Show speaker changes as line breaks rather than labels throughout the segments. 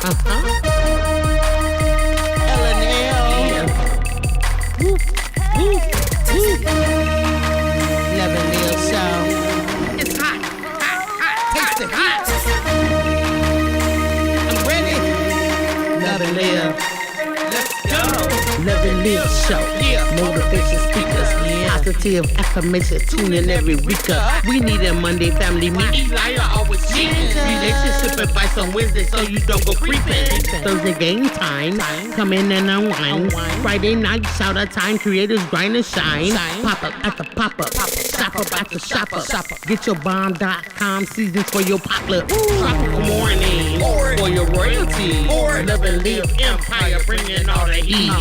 L&L. Woo, woo, woo. Never live show. It's hot, hot, hot. Taste the hot. I'm ready. Never live. Let's go. Never live show. Yeah. Motivation speakers. Yeah. Positive affirmation. Tune in every week. We need a Monday family meeting. Always cheating. Relationship advice on Wednesday so you don't go creeping. Thursday game time. Come in and unwind. Friday night shout out time. Creators grind and shine. Pop up at the pop up. Shop up at the shop up. Get your bomb.com seasons for your potluck. Tropical morning for your royalty. Love and live empire bringing all the heat.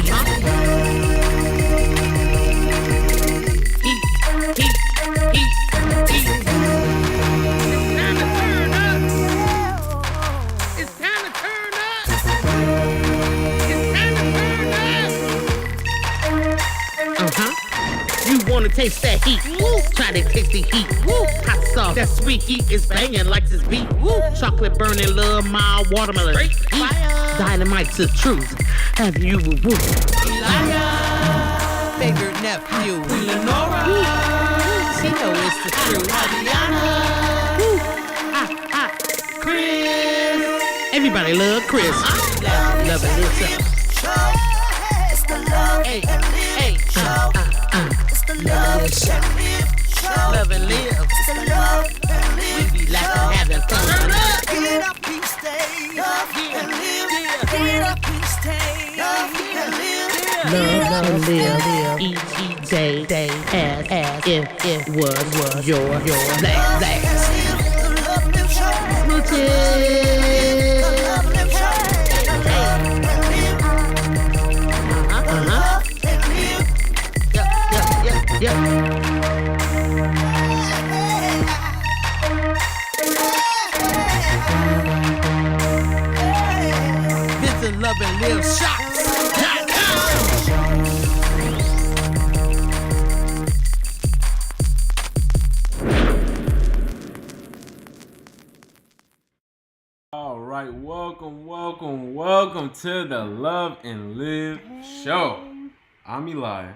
Wanna taste that heat? Woo. Try to taste the heat. Woo. Hot sauce, that sweet heat is banging like this beat. Woo. Chocolate burning, love, mild watermelon. Great fire. Dynamite's the truth. Have you woo? Elijah, favorite nephew. Lenora, she know it's the truth. Adriana, Chris. Everybody love Chris. Love it, listen.
It's the love
hey, hey. Love and live.
It's the love and live.
We be laughing, having fun.
Get up and stay. Love and live. Get up and stay. Love and live.
Love and live. Each day as if it was your last. Smooches. Yep. Visit Love and Live Shops.com.
All right, welcome to the Love and Live Show. I'm Eli.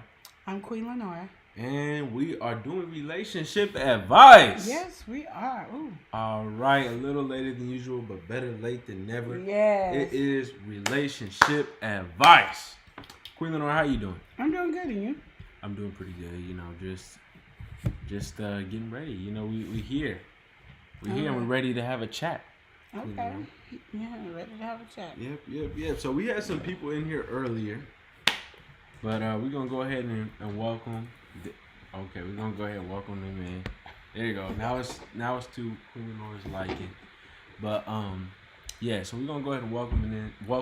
I'm Queen Lenora.
And we are doing relationship advice.
Yes, we are. Ooh.
All right, a little later than usual, but better late than never.
Yes.
It is relationship advice. Queen Lenore, how you doing?
I'm doing good, and you?
I'm doing pretty good. You know, just getting ready. You know, we here. We're here and we're ready to have a chat.
Okay. Yeah, ready to have a chat.
Yep. So we had some people in here earlier. But we're going to go ahead and welcome. Okay, we're going to go ahead and welcome them in. There you go. Now it's to Queen Lenore's liking. But, yeah, so we're going to go ahead and welcome them in. And we're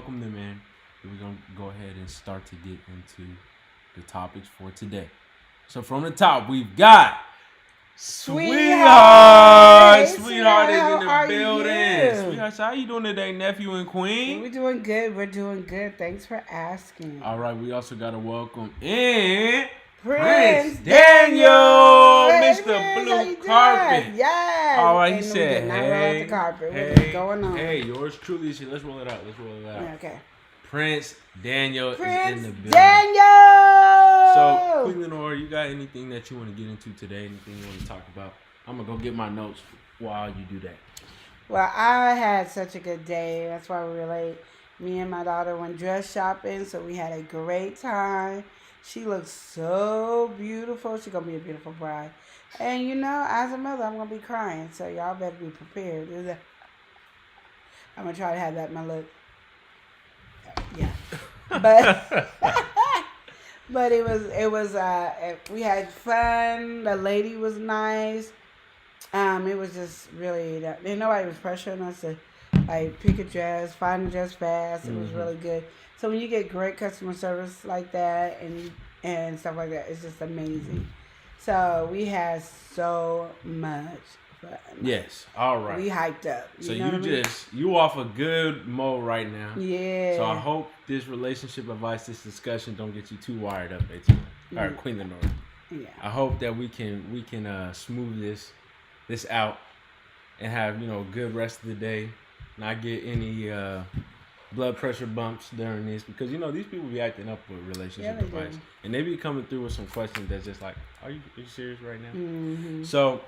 going to go ahead and start to get into the topics for today. So from the top, we've got Sweetheart. Sweetheart is in the building. Sweetheart, so how you doing today, nephew and queen?
We're doing good. Thanks for asking.
All right, we also got to welcome in
Prince
Daniel,
Hey,
Mr.
Prince,
Blue
how you
Carpet.
doing? Yes.
All right, he
And we
said,
did not roll out the carpet. What's going on?
Hey, yours truly. Let's roll it out.
Okay.
Prince Daniel is in the building.
Daniel!
So, Queen Lenore, you got anything that you want to get into today? Anything you want to talk about? I'm going to go get my notes while you do that.
Well, I had such a good day. That's why we were late. Me and my daughter went dress shopping, so we had a great time. She looks so beautiful. She's going to be a beautiful bride. And, you know, as a mother, I'm going to be crying, so y'all better be prepared. I'm going to try to have that in my look. Yeah. But... But it was we had fun. The lady was nice. It was just really, nobody was pressuring us to like pick a dress, find a dress fast. It was really good. So when you get great customer service like that and stuff like that, it's just amazing. So we had so much fun.
Yes. All right.
We hyped up.
So
know what I mean?
you off a good mode right now.
Yeah.
So I hope this relationship advice, this discussion don't get you too wired up. All right, Queen Lenore.
Yeah.
I hope that we can smooth this out and have, you know, a good rest of the day. Not get any blood pressure bumps during this because these people be acting up with relationship
they
advice,
do.
and they be coming through with some questions that's just like, are you serious right now?
Mm-hmm.
So,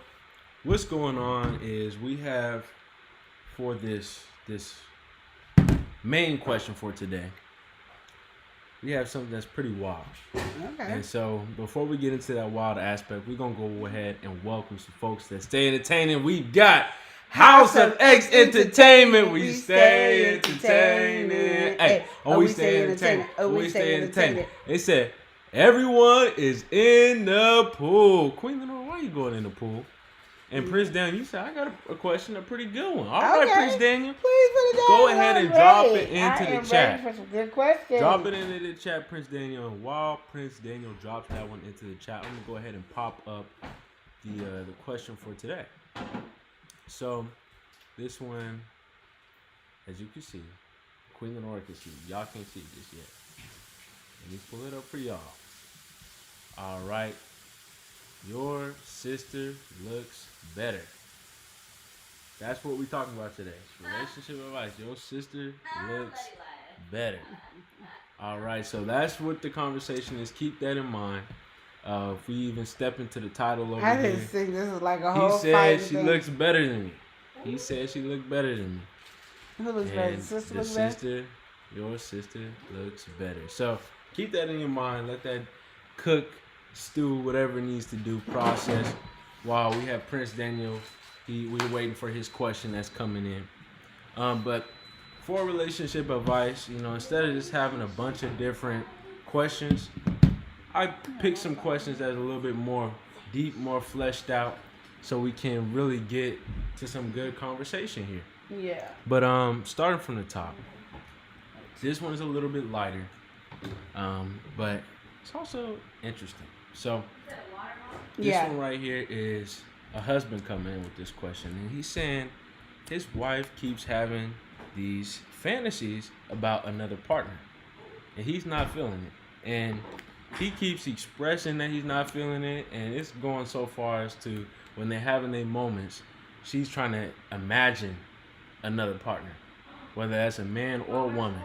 what's going on is we have for this main question for today. We have something that's pretty wild.
Okay.
And so, before we get into that wild aspect, we're going to go ahead and welcome some folks that stay entertaining. We got House of X Entertainment. We stay entertaining. Hey, we stay entertaining. We stay entertaining. They said, everyone is in the pool. Queen Lenore, why are you going in the pool? And Prince Daniel, you said, I got a question, a pretty good one. All right, Prince Daniel.
Please put it down.
Go ahead and drop it into
I
the
am
chat.
ready for some good questions.
Drop it into the chat, Prince Daniel. And while Prince Daniel drops that one into the chat, I'm going to go ahead and pop up the question for today. So, this one, as you can see, Queen Lenore can see. Y'all can't see it just yet. Let me pull it up for y'all. All right. Your sister looks better. That's what we're talking about today. Relationship advice. Your sister looks better. All right, so that's what the conversation is. Keep that in mind. If we even step into the title over
I
here.
didn't think this is like a whole
He said
fight
she
thing.
looks better than me. He said she looked better than me.
Who looks better?
And
Sister
the
looks better?
sister, your sister looks better. So keep that in your mind. Let that cook, stew, whatever it needs to do, process. While we have Prince Daniel, we're waiting for his question that's coming in. But for relationship advice, instead of just having a bunch of different questions, I picked some questions that are a little bit more deep, more fleshed out, so we can really get to some good conversation here.
Yeah.
But starting from the top, this one is a little bit lighter, but it's also interesting. So this one right here is a husband coming in with this question, and he's saying his wife keeps having these fantasies about another partner, and he's not feeling it, and he keeps expressing that he's not feeling it, and it's going so far as to when they're having their moments, she's trying to imagine another partner, whether that's a man or a woman,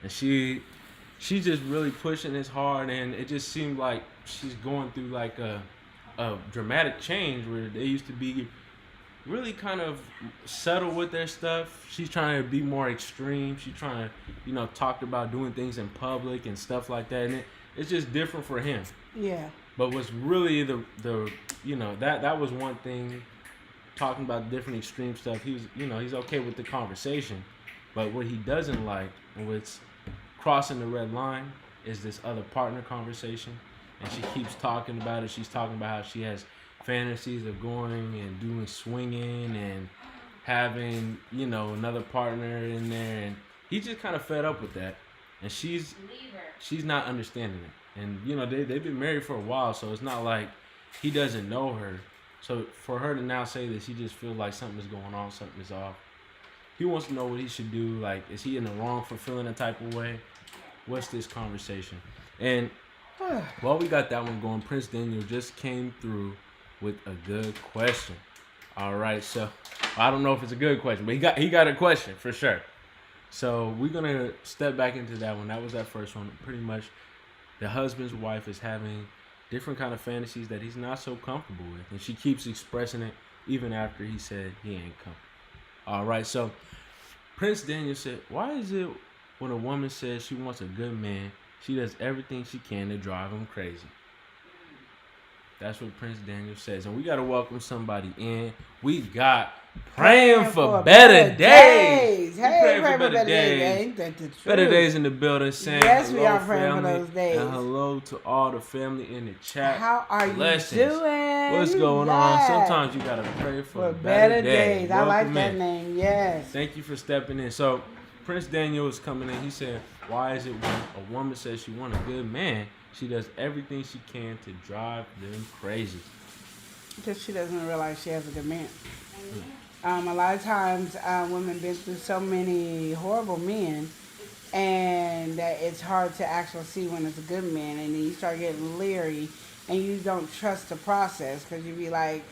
and she's just really pushing this hard, and it just seemed like she's going through like a dramatic change where they used to be really kind of subtle with their stuff. She's trying to be more extreme. She's trying to, talk about doing things in public and stuff like that, and it's just different for him.
Yeah.
But what's really that was one thing, talking about different extreme stuff. He's okay with the conversation, but what he doesn't like, and what's crossing the red line, is this other partner conversation. And she keeps talking about it. She's talking about how she has fantasies of going and doing swinging and having, another partner in there. And he's just kind of fed up with that. And she's not understanding it. And, they've been married for a while, so it's not like he doesn't know her. So for her to now say that she just feels like something is going on, something is off. He wants to know what he should do. Like, is he in the wrong for feeling a type of way? What's this conversation? And while we got that one going, Prince Daniel just came through with a good question. All right, so I don't know if it's a good question, but he got a question for sure. So we're gonna step back into that one. That was that first one. Pretty much, the husband's wife is having different kind of fantasies that he's not so comfortable with, and she keeps expressing it even after he said he ain't comfortable. All right, so Prince Daniel said, why is it when a woman says she wants a good man, she does everything she can to drive him crazy? That's what Prince Daniel says. And we got to welcome somebody in. We got Praying for Better Days.
Hey, praying for better days. Ain't that the truth?
Better Days in the building. Saying
yes,
hello,
we are praying
family,
for those days.
And hello to all the family in the chat.
How are
Blessings.
you doing?
What's going on? Sometimes you got to pray for better days.
I like
Welcome
that
in.
name. Yes.
Thank you for stepping in. So Prince Daniel is coming in. He said, why is it when a woman says she wants a good man, she does everything she can to drive them crazy?
Because she doesn't realize she has a good man. A lot of times women been through so many horrible men, and that it's hard to actually see when it's a good man, and then you start getting leery, and you don't trust the process because you be like,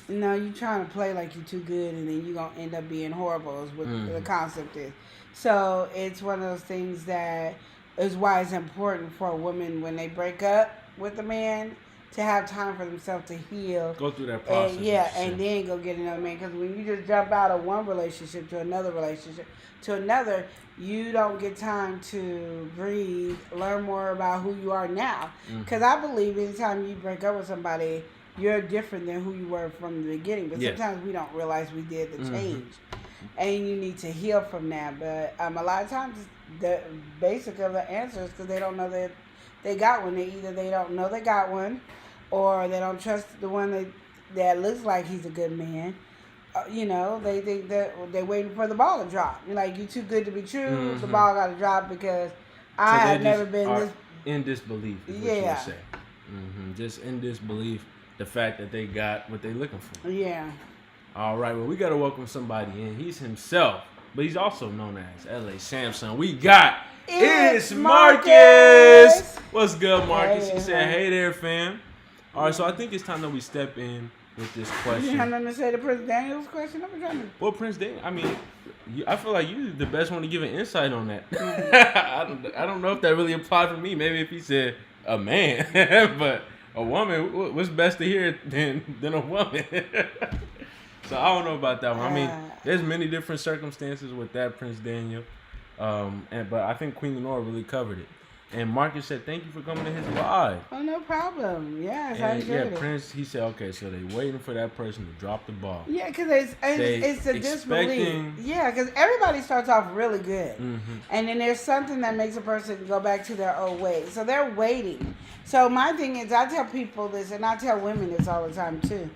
No, you trying to play like you're too good, and then you're gonna end up being horrible. Is what the concept is. So it's one of those things that is why it's important for a woman when they break up with a man to have time for themselves to heal.
Go through that process.
And then go get another man. Because when you just jump out of one relationship to another relationship to another, you don't get time to breathe, learn more about who you are now. Because I believe anytime you break up with somebody, you're different than who you were from the beginning. But sometimes we don't realize we did the change. And you need to heal from that. But a lot of times, the basic of the answer is because they don't know that they got one. Either they don't know they got one, or they don't trust the one that looks like he's a good man. They think that they're waiting for the ball to drop. You're like, you too good to be true. The ball got to drop because I have never been this.
In disbelief, is what you would say. Just in disbelief, the fact that they got what they're looking for.
Yeah.
All right, well, we got to welcome somebody in. He's himself, but he's also known as L.A. Samson. We got It's Marcus. What's good, Marcus? He said, hey there, fam. All right, so I think it's time that we step in with this question.
You have nothing to say to Prince Daniel's question?
Well, Prince Daniel, I mean, I feel like you're the best one to give an insight on that. I don't know if that really applied for me. Maybe if he said a man, but a woman, what's best to hear than a woman? So I don't know about that one. I mean, there's many different circumstances with that, Prince Daniel. But I think Queen Lenore really covered it. And Marcus said, thank you for coming to his live.
Oh, no problem. Yes, I enjoyed it.
Prince, he said, okay, so they waiting for that person to drop the ball.
Yeah, because it's the disbelief. Yeah, because everybody starts off really good. And then there's something that makes a person go back to their old ways. So they're waiting. So my thing is, I tell people this, and I tell women this all the time, too.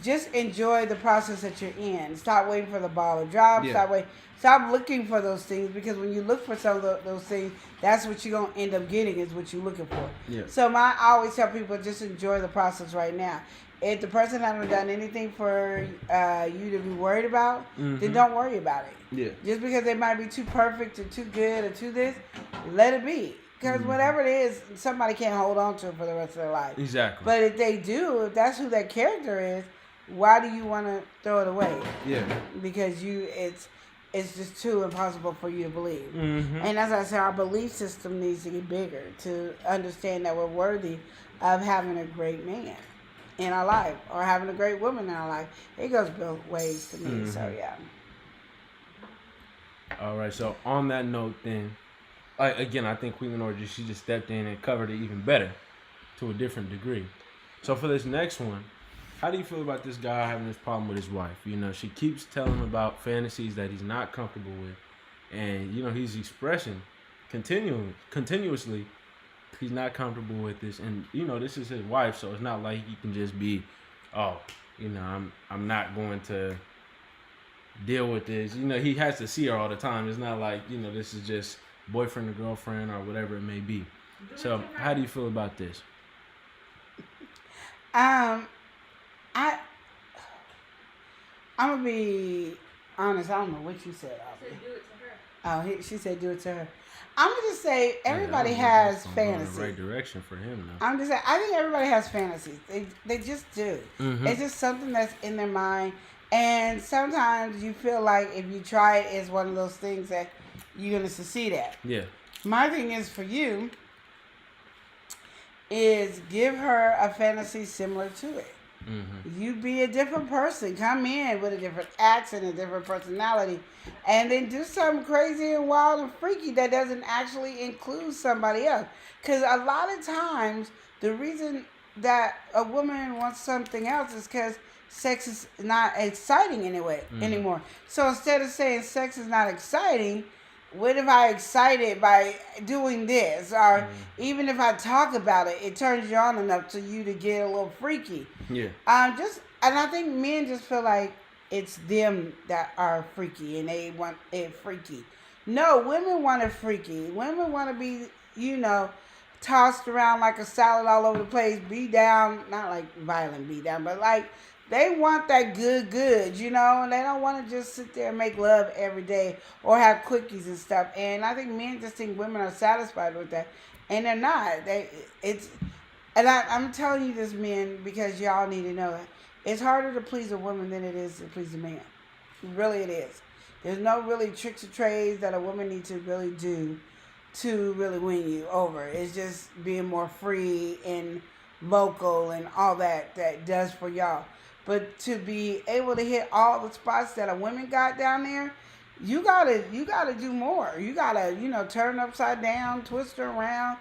Just enjoy the process that you're in. Stop waiting for the ball to drop. Yeah. Stop looking for those things, because when you look for some of those things, that's what you're going to end up getting, is what you're looking for. Yeah. So I always tell people, just enjoy the process right now. If the person hasn't done anything for you to be worried about, then don't worry about it. Yeah. Just because they might be too perfect or too good or too this, let it be. Because whatever it is, somebody can't hold on to it for the rest of their life.
Exactly.
But if they do, if that's who that character is, why do you want to throw it away? Yeah. Because it's just too impossible for you to believe. And as I said, our belief system needs to get bigger to understand that we're worthy of having a great man in our life, or having a great woman in our life. It goes both ways to me. So yeah.
All right. So on that note, then, again, I think Queen Lenore she just stepped in and covered it even better, to a different degree. So for this next one, how do you feel about this guy having this problem with his wife? She keeps telling him about fantasies that he's not comfortable with. And, he's expressing continuously he's not comfortable with this. And, this is his wife, so it's not like he can just be, I'm not going to deal with this. He has to see her all the time. It's not like, this is just boyfriend or girlfriend or whatever it may be. So how do you feel about this?
I'm going to be honest. I don't know what you said, Aubrey.
Do it to her.
Oh, she said do it to her. I'm going to just say everybody has fantasies.
In the right direction for him, though.
I'm just saying, I think everybody has fantasies. They just do. It's just something that's in their mind. And sometimes you feel like if you try it, it's one of those things that you're going to succeed at. Yeah. My thing is for you is give her a fantasy similar to it. You be a different person. Come in with a different accent, a different personality, and then do something crazy and wild and freaky that doesn't actually include somebody else. Because a lot of times, the reason that a woman wants something else is because sex is not exciting anymore. So instead of saying sex is not exciting, what if I excite it by doing this? Or even if I talk about it, it turns you on enough to you to get a little freaky. Yeah. And I think men just feel like it's them that are freaky and they want it freaky. No, women want it freaky. Women want to be, tossed around like a salad all over the place, be down, not like violent be down, but like they want that good, and they don't want to just sit there and make love every day or have quickies and stuff. And I think men just think women are satisfied with that, and they're not. I'm telling you this, men, because y'all need to know it. It's harder to please a woman than it is to please a man. Really, it is. There's no really tricks or trades that a woman needs to really do to really win you over. It's just being more free and vocal and all that does for y'all. But to be able to hit all the spots that a woman got down there, you gotta do more. You gotta, turn upside down, twist her around.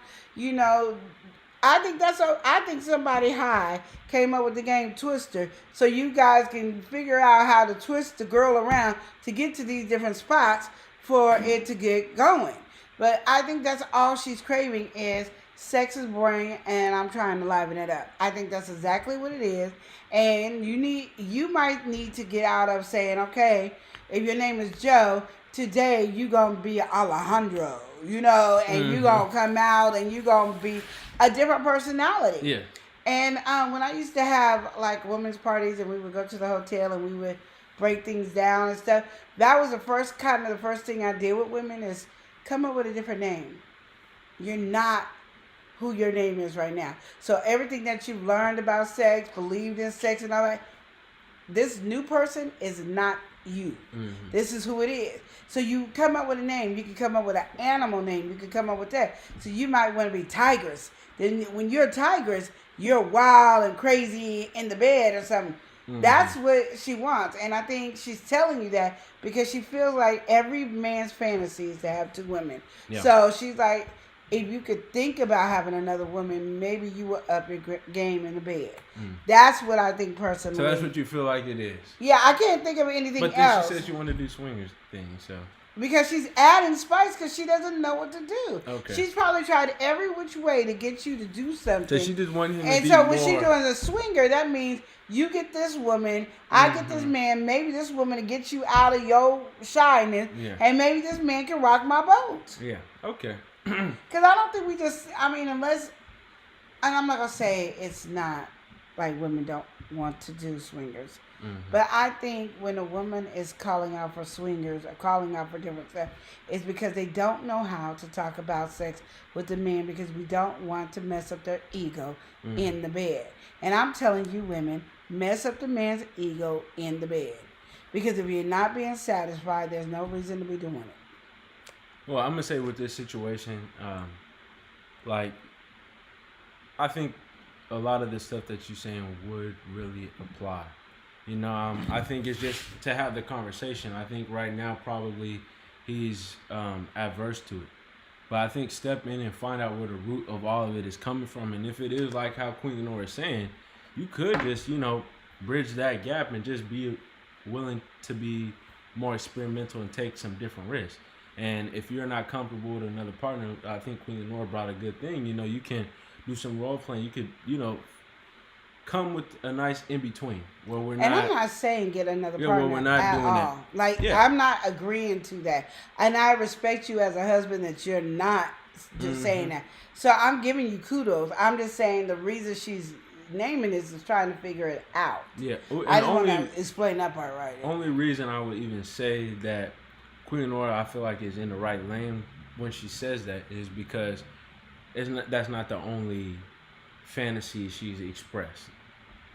I think somebody high came up with the game Twister, so you guys can figure out how to twist the girl around to get to these different spots for it to get going. But I think that's all she's craving is sex is boring and I'm trying to liven it up. I think that's exactly what it is. And you might need to get out of saying, okay, if your name is Joe, today you gonna be Alejandro, and you gonna come out and you gonna be a different personality.
Yeah.
And when I used to have like women's parties and we would go to the hotel and we would break things down and stuff, that was the first thing I did with women is come up with a different name. You're not who your name is right now. So everything that you've learned about sex, believed in sex and all that, this new person is not you. Mm-hmm. This is who it is. So you come up with a name. You can come up with an animal name. You can come up with that. So you might want to be Tigress. Then when you're Tigress, you're wild and crazy in the bed or something. Mm-hmm. That's what she wants. And I think she's telling you that because she feels like every man's fantasy is to have two women. Yeah. So she's like, if you could think about having another woman, maybe you would up your game in the bed. Mm. That's what I think personally.
So that's what you feel like it is.
Yeah, I can't think of anything else.
But then she said she wanted to do swingers thing, so.
Because she's adding spice because she doesn't know what to do.
Okay.
She's probably tried every which way to get you to do something.
So she just wanted him to be
And so when she's doing a swinger, that means you get this woman, I get this man, maybe this woman to get you out of your shyness, and maybe this man can rock my boat.
Yeah, okay.
Because I don't think unless, and I'm not going to say it's not like women don't want to do swingers. Mm-hmm. But I think when a woman is calling out for swingers or calling out for different stuff, it's because they don't know how to talk about sex with the men because we don't want to mess up their ego in the bed. And I'm telling you women, mess up the man's ego in the bed. Because if you're not being satisfied, there's no reason to be doing it.
Well, I'm going to say with this situation, I think a lot of the stuff that you're saying would really apply. I think it's just to have the conversation. I think right now probably he's adverse to it. But I think step in and find out where the root of all of it is coming from. And if it is like how Queen Lenore is saying, you could just, bridge that gap and just be willing to be more experimental and take some different risks. And if you're not comfortable with another partner, I think Queen Lenore brought a good thing. You can do some role playing. You could, come with a nice in between where we're not. And
I'm not saying get another partner
where we're not
at
doing
all. I'm not agreeing to that. And I respect you as a husband that you're not just saying that. So I'm giving you kudos. I'm just saying the reason she's naming this is trying to figure it out.
Yeah.
I just want to explain that part right.
Only reason I would even say that Queen Lenore, I feel like, is in the right lane when she says that is because that's not the only fantasy she's expressed.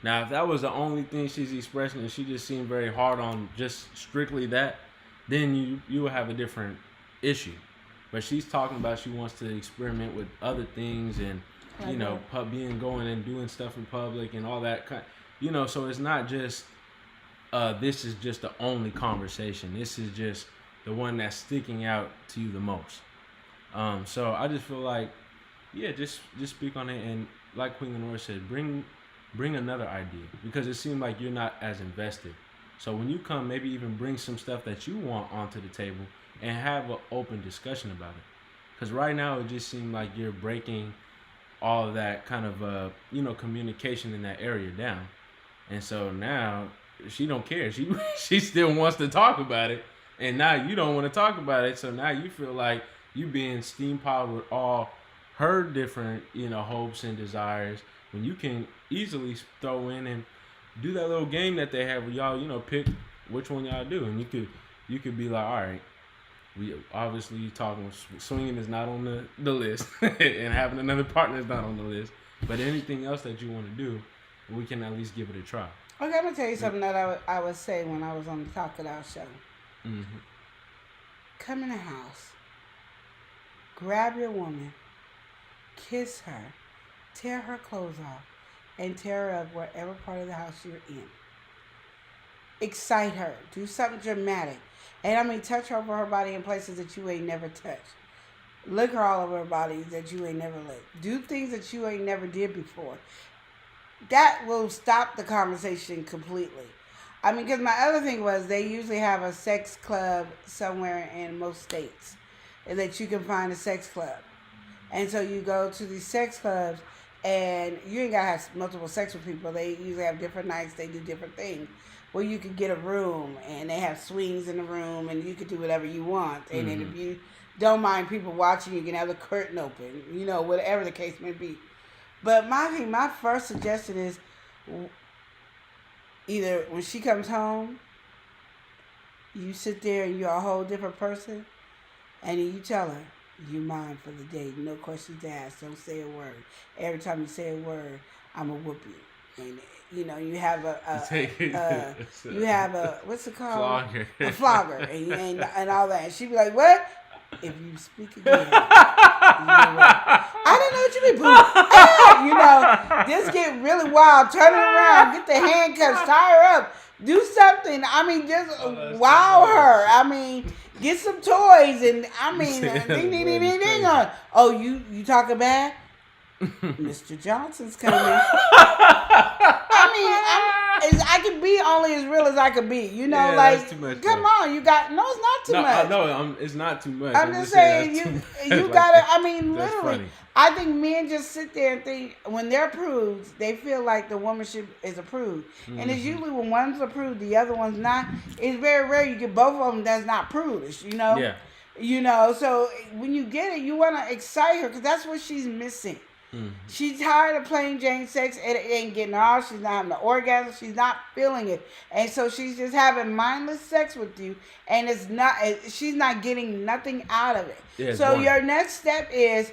Now, if that was the only thing she's expressing and she just seemed very hard on just strictly that, then you would have a different issue. But she's talking about she wants to experiment with other things and, going and doing stuff in public and all that kind. So it's not just, this is just the only conversation. This is just the one that's sticking out to you the most. So I just feel like, just speak on it. And like Queen Lenore said, bring another idea because it seemed like you're not as invested. So when you come, maybe even bring some stuff that you want onto the table and have an open discussion about it. Because right now it just seemed like you're breaking all of that kind of, communication in that area down. And so now she don't care. She still wants to talk about it. And now you don't want to talk about it. So now you feel like you being steampowered with all her different, hopes and desires when you can easily throw in and do that little game that they have where y'all, pick which one y'all do. And you could be like, all right, we obviously talking swinging is not on the list and having another partner is not on the list. But anything else that you want to do, we can at least give it a try.
Okay, I'm gonna tell you something that I would say when I was on the Talk It Out show.
Mm-hmm.
Come in the house, grab your woman, kiss her, tear her clothes off, and tear her up wherever part of the house you're in. Excite her. Do something dramatic. And I mean, touch her over her body in places that you ain't never touched. Lick her all over her body that you ain't never licked. Do things that you ain't never did before. That will stop the conversation completely. I mean, because my other thing was they usually have a sex club somewhere in most states that you can find a sex club. And so you go to these sex clubs and you ain't got to have multiple sex with people. They usually have different nights. They do different things. Where you can get a room and they have swings in the room and you can do whatever you want. And then if you don't mind people watching, you can have the curtain open, you know, whatever the case may be. But my first suggestion is either when she comes home, you sit there and you're a whole different person, and then you tell her, you mine for the day, no questions asked, don't say a word. Every time you say a word, I'm going to whoop you. And, you know, you have you have a, what's it called?
Flogger.
A flogger, and all that. And she'd be like, what? If you speak again, I didn't know what you mean, boo. Hey, you know, this get really wild. Turn it around, get the handcuffs, tie her up, do something. I mean, just wow her. I mean, get some toys, and I mean, ding, ding, ding, ding, ding. Oh, you talking bad? Mr. Johnson's coming. I can be only as real as I can be. You know,
yeah,
like,
that's too much,
come on, you got, no, it's not too much.
No, it's not too much.
I'm just saying, you gotta, I mean,
that's
literally,
funny.
I think men just sit there and think, when they're approved, they feel like the womanship is approved. And it's usually when one's approved, the other one's not. It's very rare you get both of them that's not prudish, you know?
Yeah.
You know, so when you get it, you want to excite her because that's what she's missing. She's tired of plain Jane sex. It ain't getting her off. She's not having the orgasm. She's not feeling it. And so she's just having mindless sex with you. And she's not getting nothing out of it.
Yeah,
so your next step is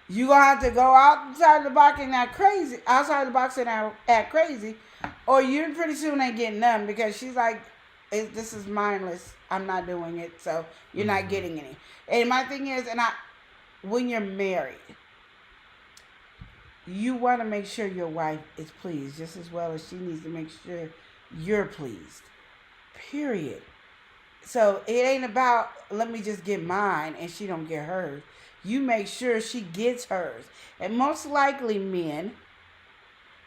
you're going to have to go outside the box and act crazy. Outside the box and act crazy. Or you pretty soon ain't getting none because she's like, this is mindless. I'm not doing it. So you're not getting any. And my thing is, when you're married, you want to make sure your wife is pleased just as well as she needs to make sure you're pleased. Period. So it ain't about, let me just get mine and she don't get hers. You make sure she gets hers. And most likely men,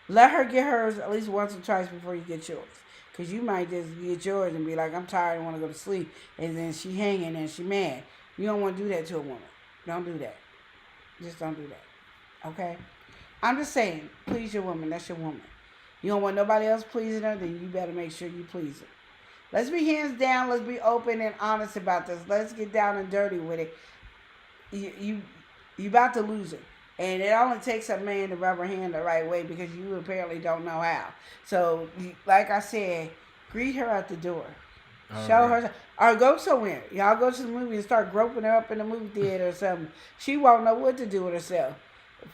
let her get hers at least once or twice before you get yours. Because you might just get yours and be like, I'm tired and want to go to sleep. And then she hanging and she mad. You don't want to do that to a woman. Don't do that. Just don't do that. Okay? I'm just saying, please your woman. That's your woman. You don't want nobody else pleasing her, then you better make sure you please her. Let's be hands down. Let's be open and honest about this. Let's get down and dirty with it. You about to lose her. And it only takes a man to rub her hand the right way because you apparently don't know how. So, like I said, greet her at the door. Show her. Or go somewhere. Y'all go to the movie and start groping her up in the movie theater or something. She won't know what to do with herself.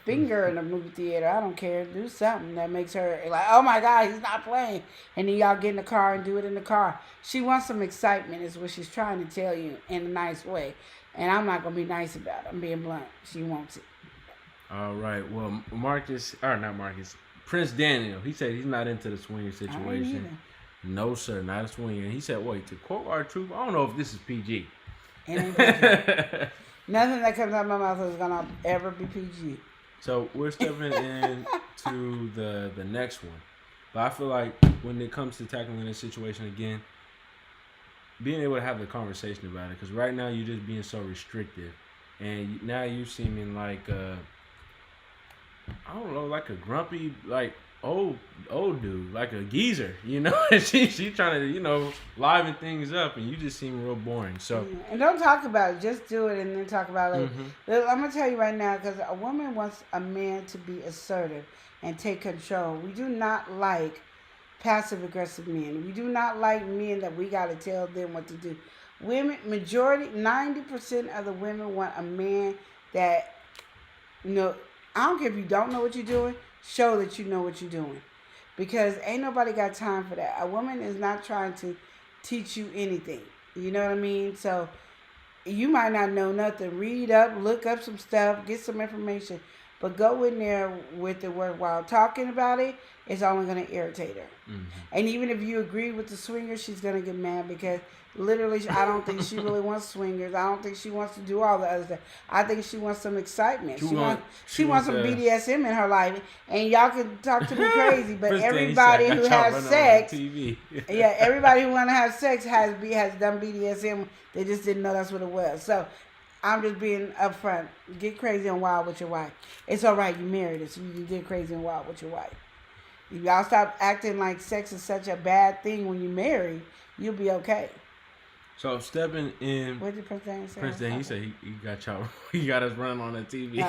Finger in the movie theater. I don't care. Do something that makes her like, oh my God, he's not playing. And then y'all get in the car and do it in the car. She wants some excitement is what she's trying to tell you in a nice way. And I'm not going to be nice about it. I'm being blunt. She wants it.
All right. Well, Prince Daniel, he said he's not into the swinger situation. No, sir, not a swinger. He said, wait, to quote our truth, I don't know if this is PG.
It ain't PG. Nothing that comes out of my mouth is going to ever be PG.
So we're stepping into the next one. But I feel like when it comes to tackling this situation again, being able to have the conversation about it. Because right now you're just being so restrictive. And now you seeming like, I don't know, like a grumpy, like old dude, like a geezer, you know? And she trying to, you know, liven things up, and you just seem real boring. So
and don't talk about it, just do it and then talk about it. I'm gonna tell you right now, because a woman wants a man to be assertive and take control. We do not like passive aggressive men. We do not like men that we gotta tell them what to do. Women, majority, 90% of the women want a man that, you know, I don't care if you don't know what you're doing, show that you know what you're doing. because ain't nobody got time for that. A woman is not trying to teach you anything. You know what I mean? So you might not know nothing. Read up, look up some stuff, get some information. But go in there with the word while talking about it, it's only going to irritate her. Mm-hmm. And even if you agree with the swingers, she's going to get mad because literally, I don't think she really wants swingers. I don't think she wants to do all the other stuff. I think she wants some excitement. She wants some BDSM in her life. And y'all can talk to me crazy, but everybody who has sex, yeah, everybody who want to have sex has done BDSM. They just didn't know that's what it was. So I'm just being upfront. Get crazy and wild with your wife. It's all right. You married her, so you can get crazy and wild with your wife. If y'all stop acting like sex is such a bad thing when you marry, you'll be okay.
So stepping in.
What did Prince Dan say?
Prince Dan, he said he got y'all. He got us running on the TV.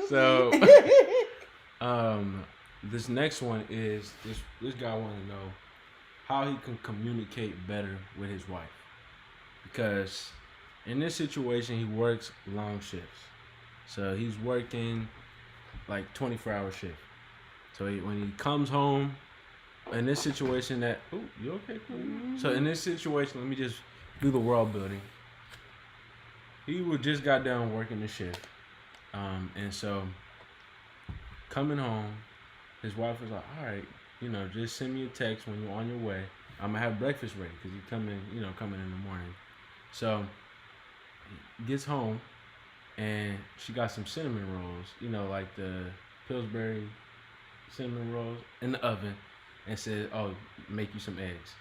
So, this next one is this guy want to know how he can communicate better with his wife, because in this situation he works long shifts, so he's working like 24-hour shift. So when he comes home. In this situation you okay, Queen? Mm-hmm. So in this situation, let me just do the world building. He just got done working the shift. And so coming home, his wife was like, all right, just send me a text when you're on your way. I'm going to have breakfast ready because you coming in the morning. So he gets home and she got some cinnamon rolls, like the Pillsbury cinnamon rolls in the oven. And said, oh, make you some eggs.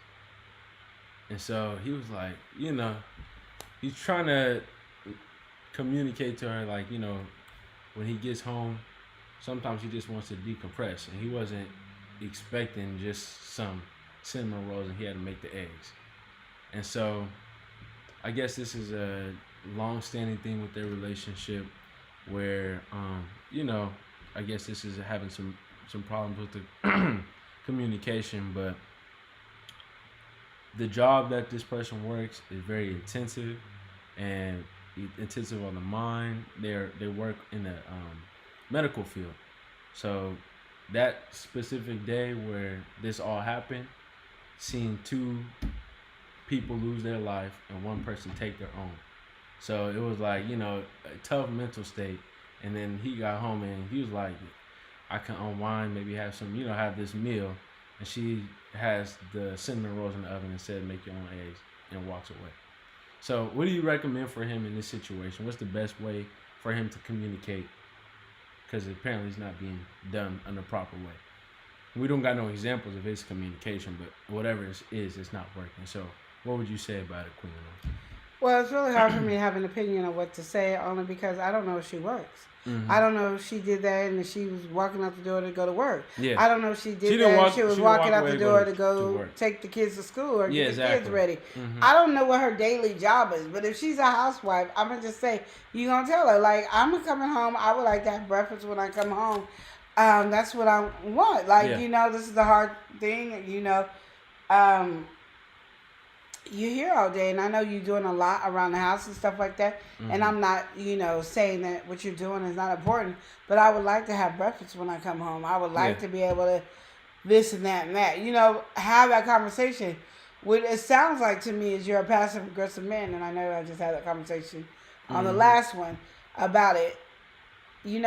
And so he was like, he's trying to communicate to her, like, when he gets home, sometimes he just wants to decompress. And he wasn't expecting just some cinnamon rolls and he had to make the eggs. And so I guess this is a long-standing thing with their relationship where, I guess this is having some problems with the communication, but the job that this person works is very intensive and intensive on the mind. They work in the medical field, so that specific day where this all happened, seeing 2 people lose their life and 1 person take their own. So it was like, a tough mental state. And then he got home and he was like, I can unwind, maybe have some, have this meal. And she has the cinnamon rolls in the oven and said, make your own eggs, and walks away. So what do you recommend for him in this situation? What's the best way for him to communicate? Because apparently it's not being done in the proper way. We don't got no examples of his communication, but whatever it is, it's not working. So what would you say about it, Queen?
Well, it's really hard for me to have an opinion on what to say, only because I don't know if she works. Mm-hmm. I don't know if she did that and she was walking out the door to go to work. Yeah. I don't know if she did that and she was walking out the door to go take the kids to school or get the kids ready. Mm-hmm. I don't know what her daily job is, but if she's a housewife, I'm going to just say, you're going to tell her, like, I'm coming home. I would like to have breakfast when I come home. That's what I want. Like, this is the hard thing, you're here all day, and I know you're doing a lot around the house and stuff like that. Mm-hmm. And I'm not, saying that what you're doing is not important, but I would like to have breakfast when I come home. I would like to be able to this and that and that. Have that conversation. What it sounds like to me is you're a passive aggressive man, and I know I just had that conversation on the last one about it. You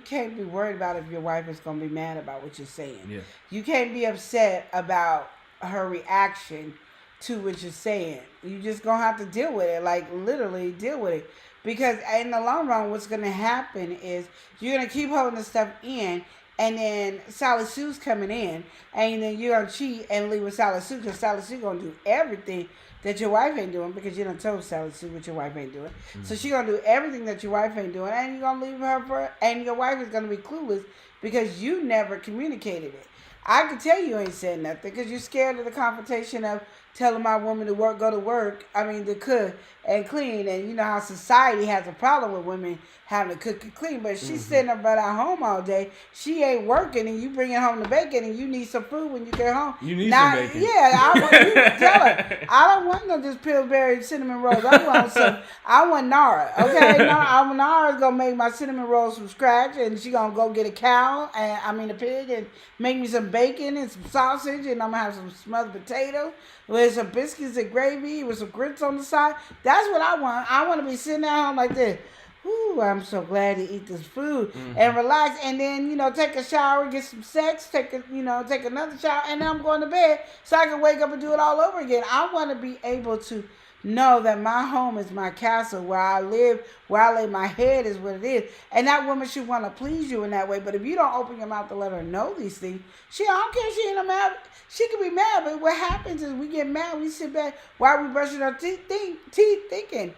can't be worried about if your wife is going to be mad about what you're saying. Yeah. You can't be upset about her reaction to what you're saying. You just gonna have to deal with it, like literally deal with it, because in the long run what's gonna happen is you're gonna keep holding this stuff in, and then Sally Sue's coming in, and then you're gonna cheat and leave with Sally Sue, because Sally Sue gonna do everything that your wife ain't doing, because you done told Sally Sue what your wife ain't doing. Mm-hmm. So she gonna do everything that your wife ain't doing, and you're gonna leave her and your wife is gonna be clueless because you never communicated it. I can tell you ain't said nothing because you're scared of the confrontation of telling my woman to go to work, to cook and clean. And you know how society has a problem with women having to cook and clean. But she's sitting up at home all day. She ain't working, and you bringing home the bacon, and you need some food when you get home.
You need some bacon.
Yeah, you tell her. I don't want no just Pillsbury cinnamon rolls. I want Nara. Okay, Nara's gonna make my cinnamon rolls from scratch, and she gonna go get a cow, a pig, and make me some bacon and some sausage, and I'm gonna have some smothered potatoes with some biscuits and gravy with some grits on the side. That's what I want. I want to be sitting at home like this. Ooh, I'm so glad to eat this food and relax, and then take a shower, get some sex, take another shower, and then I'm going to bed so I can wake up and do it all over again. I want to be able to know that my home is my castle, where I live, where I lay my head is what it is, and that woman should want to please you in that way. But if you don't open your mouth to let her know these things, I don't care if she ain't mad. She can be mad, but what happens is we get mad, we sit back while we brushing our teeth thinking,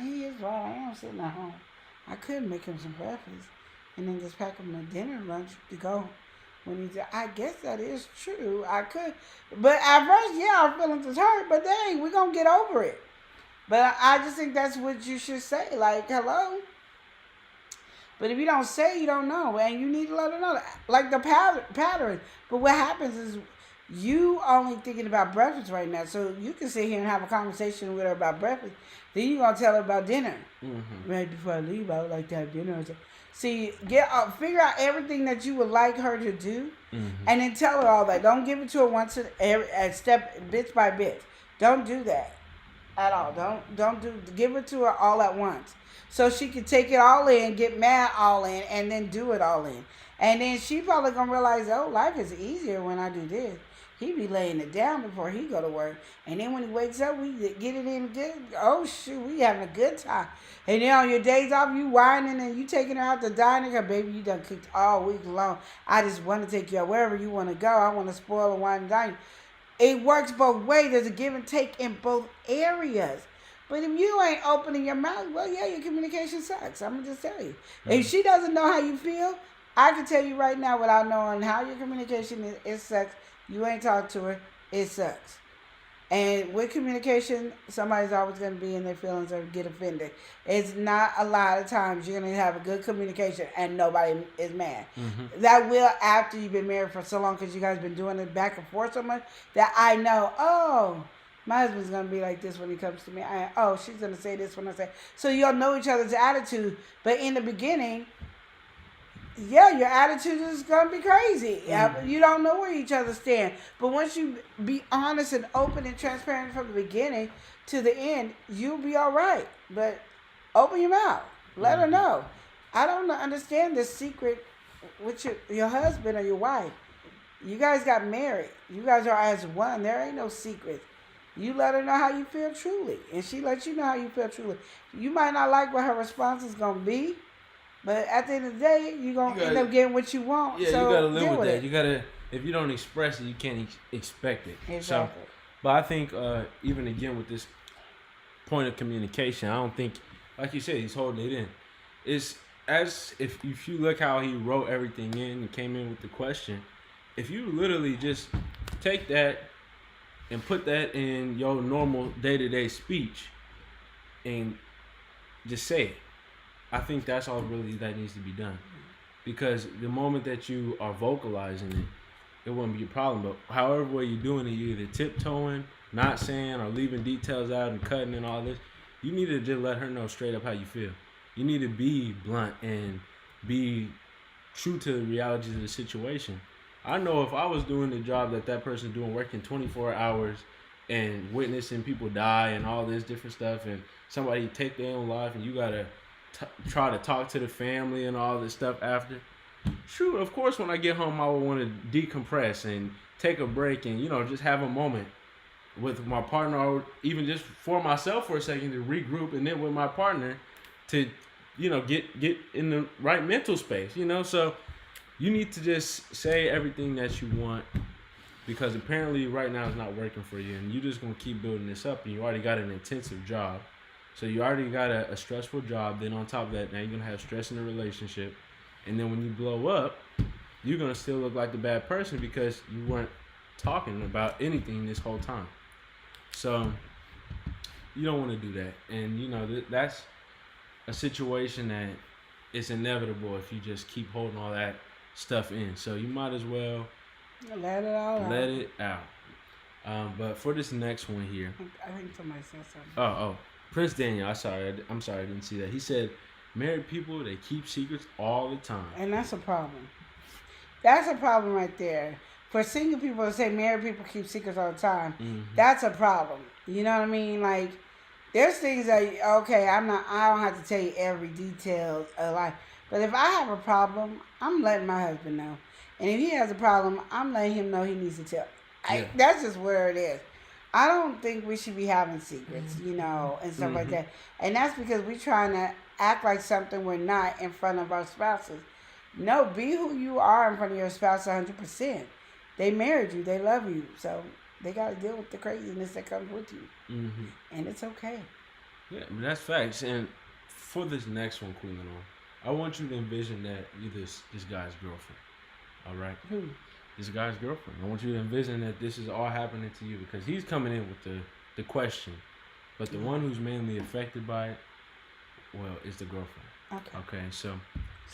he is right. I am sitting at home. I could make him some breakfast and then just pack him a dinner lunch to go when he's there. I guess that is true. I could. But at first, our feelings is hurt, but dang, we're going to get over it. But I just think that's what you should say. Like, hello. But if you don't say it, you don't know. And you need to let her know. Like the pattern. But what happens is you only thinking about breakfast right now. So you can sit here and have a conversation with her about breakfast. Then you're going to tell her about dinner. Right before I leave, I would like to have dinner. See, figure out everything that you would like her to do. And then tell her all that. Don't give it to her once a step, bit by bit. Don't do that at all. Give it to her all at once. So she can take it all in, get mad all in, and then do it all in. And then she probably going to realize, life is easier when I do this. He be laying it down before he go to work. And then when he wakes up, we get it in good. Oh, shoot, we having a good time. And then on your days off, you whining and you taking her out to dining. Her baby, you done cooked all week long. I just want to take you out wherever you want to go. I want to spoil and wine and dine. It works both ways. There's a give and take in both areas. But if you ain't opening your mouth, your communication sucks. I'm going to just tell you. If she doesn't know how you feel, I can tell you right now without knowing how your communication is, it sucks. You ain't talked to her, it sucks. And with communication, somebody's always going to be in their feelings or get offended. It's not a lot of times you're going to have a good communication and nobody is mad. That will after you've been married for so long, because you guys been doing it back and forth so much that I know, my husband's going to be like this when he comes to me. She's going to say this when I say. So you'll know each other's attitude. But in the beginning, your attitude is going to be crazy. You don't know where each other stand. But once you be honest and open and transparent from the beginning to the end, you'll be all right. But open your mouth. Let her know. I don't understand this secret with your husband or your wife. You guys got married. You guys are as one. There ain't no secret. You let her know how you feel truly. And she lets you know how you feel truly. You might not like what her response is going to be. But at the end of the day, you're going to end up getting what you want.
Yeah, so you got to live with that. You got to, if you don't express it, you can't expect it.
Exactly.
So, but I think even again with this point of communication, I don't think, like you said, he's holding it in. It's as if you look how he wrote everything in and came in with the question, if you literally just take that and put that in your normal day-to-day speech and just say it. I think that's all really that needs to be done. Because the moment that you are vocalizing it, it wouldn't be a problem. But however way you're doing it, you're either tiptoeing, not saying, or leaving details out and cutting and all this. You need to just let her know straight up how you feel. You need to be blunt and be true to the realities of the situation. I know if I was doing the job that person's doing, working 24 hours and witnessing people die and all this different stuff, and somebody take their own life, and you got to try to talk to the family and all this stuff after. Shoot, of course, when I get home, I would want to decompress and take a break and, just have a moment with my partner, or even just for myself for a second to regroup, and then with my partner to, get in the right mental space, So you need to just say everything that you want, because apparently right now it's not working for you, and you're just going to keep building this up, and you already got an intensive job. So you already got a stressful job. Then on top of that, now you're going to have stress in the relationship. And then when you blow up, you're going to still look like the bad person because you weren't talking about anything this whole time. So you don't want to do that, and you know that's a situation that it's inevitable if you just keep holding all that stuff in. So you might as well
Let it all out.
let it out. But for this next one here,
I think somebody said something.
oh, Prince Daniel. I'm sorry, I didn't see that. He said, "Married people, they keep secrets all the time."
And that's a problem. That's a problem right there. For single people to say married people keep secrets all the time, that's a problem. You know what I mean? Like, there's things that, okay, I don't have to tell you every detail of life. But if I have a problem, I'm letting my husband know. And if he has a problem, I'm letting him know he needs to tell. That's just where it is. I don't think we should be having secrets, you know, and stuff like that. And that's because we're trying to act like something we're not in front of our spouses. No, be who you are in front of your spouse 100%. They married you. They love you. So they got to deal with the craziness that comes with you. And it's okay.
Yeah, I mean, that's facts. And for this next one, Queen Lenore, I want you to envision that you're this guy's girlfriend. All right?
Who?
This guy's girlfriend. I want you to envision that this is all happening to you because he's coming in with the question. But the one who's mainly affected by it, well, is the girlfriend. Okay, so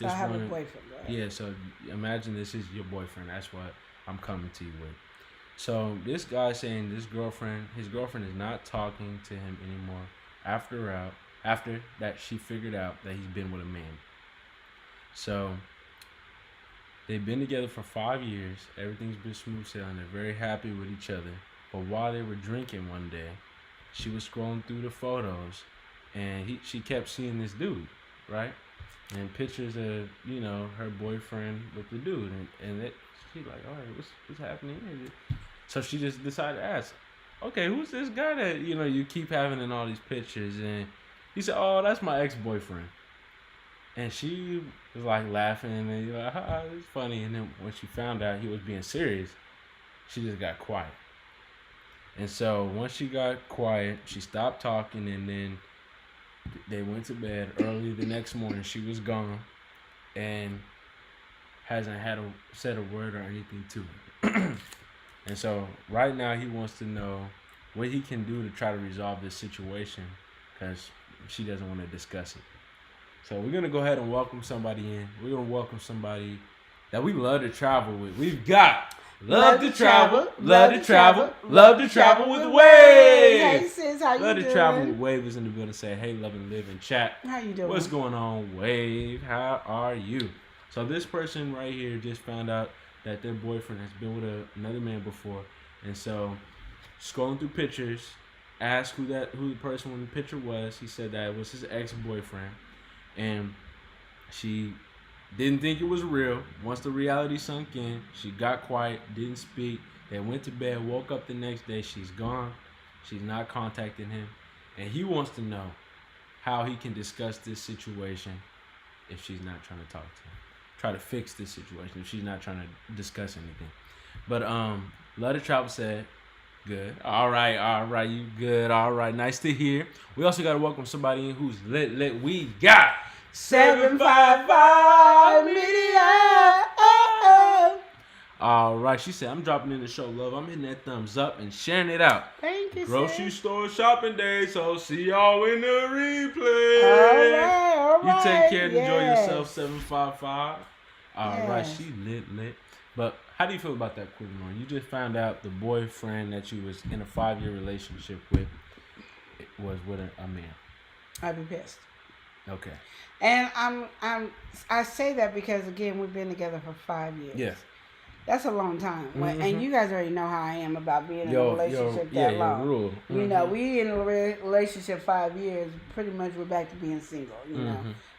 I have a boyfriend, right?
Yeah, so imagine this is your boyfriend. That's what I'm coming to you with. So this guy saying his girlfriend is not talking to him anymore after that she figured out that he's been with a man. So they've been together for 5 years. Everything's been smooth sailing. They're very happy with each other. But while they were drinking one day, she was scrolling through the photos, and she kept seeing this dude, right? And pictures of, you know, her boyfriend with the dude, and she's like, all right, what's happening here? So she just decided to ask, okay, who's this guy that, you know, you keep having in all these pictures? And he said, oh, that's my ex-boyfriend. And she was like laughing, and you're like, it's funny. And then when she found out he was being serious, she just got quiet. And so once she got quiet, she stopped talking, and then they went to bed. Early the next morning, she was gone and hasn't said a word or anything to her. And so right now he wants to know what he can do to try to resolve this situation because she doesn't want to discuss it. So we're going to go ahead and welcome somebody in. We're going to welcome somebody that we love to travel with. We've got love to travel with Wave.
Hey sis, how you doing?
Love to travel with Wave is in the building. Say, hey, love and live in chat.
How you doing?
What's going on, Wave? How are you? So this person right here just found out that their boyfriend has been with another man before, and so scrolling through pictures, asked who the person in the picture was. He said that it was his ex-boyfriend, and she didn't think it was real. Once the reality sunk in, she got quiet, didn't speak. They went to bed, woke up the next day. She's gone. She's not contacting him, and he wants to know how he can discuss this situation if she's not trying to talk to him. Try to fix this situation if she's not trying to discuss anything. But Love to Travel said, good. All right, you good. All right, nice to hear. We also got to welcome somebody in who's lit. We got
755 media.
All right, she said, I'm dropping in the show, love. I'm hitting that thumbs up and sharing it out.
Thank you,
Grocery
sis.
store shopping day, so see y'all in the replay.
All right.
You take care and enjoy yourself, 755. All right, she lit. But how do you feel about that, Queen Lenore? You just found out the boyfriend that you was in a 5-year relationship with was with a man.
I'd be pissed.
Okay.
And I say that because, again, we've been together for 5 years.
Yeah.
That's a long time. And you guys already know how I am about being in a relationship that long.
Rule.
You know, we in a relationship 5 years, pretty much we're back to being single, you know.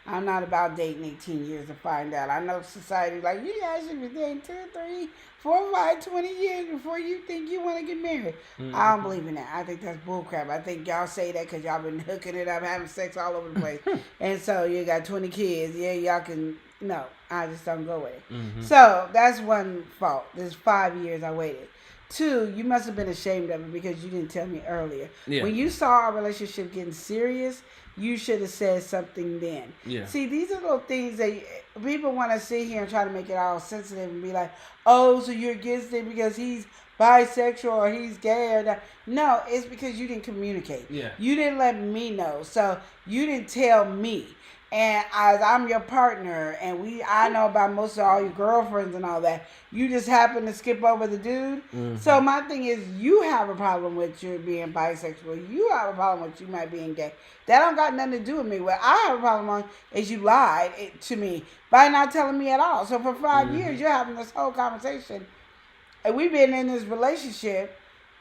I'm not about dating 18 years to find out. I know society like, you guys should be dating 2, 3, 4, 5, 20 years before you think you want to get married. I don't believe in that. I think that's bullcrap. I think y'all say that because y'all been hooking it up, having sex all over the place. And so you got 20 kids. Yeah, y'all can... No, I just don't go with it. So that's one fault. There's 5 years I waited. 2, you must have been ashamed of it because you didn't tell me earlier.
Yeah.
When you saw our relationship getting serious, you should have said something then.
Yeah.
See, these are little things that people want to sit here and try to make it all sensitive and be like, oh, so you're against it because he's bisexual or he's gay or that. No, it's because you didn't communicate.
Yeah.
You didn't let me know. So you didn't tell me. And as I'm your partner, and I know about most of all your girlfriends and all that, you just happen to skip over the dude.
Mm-hmm.
So my thing is, you have a problem with you being bisexual. You have a problem with you might being gay. That don't got nothing to do with me. What I have a problem on is you lied to me by not telling me at all. So for 5 years, you're having this whole conversation, and we've been in this relationship.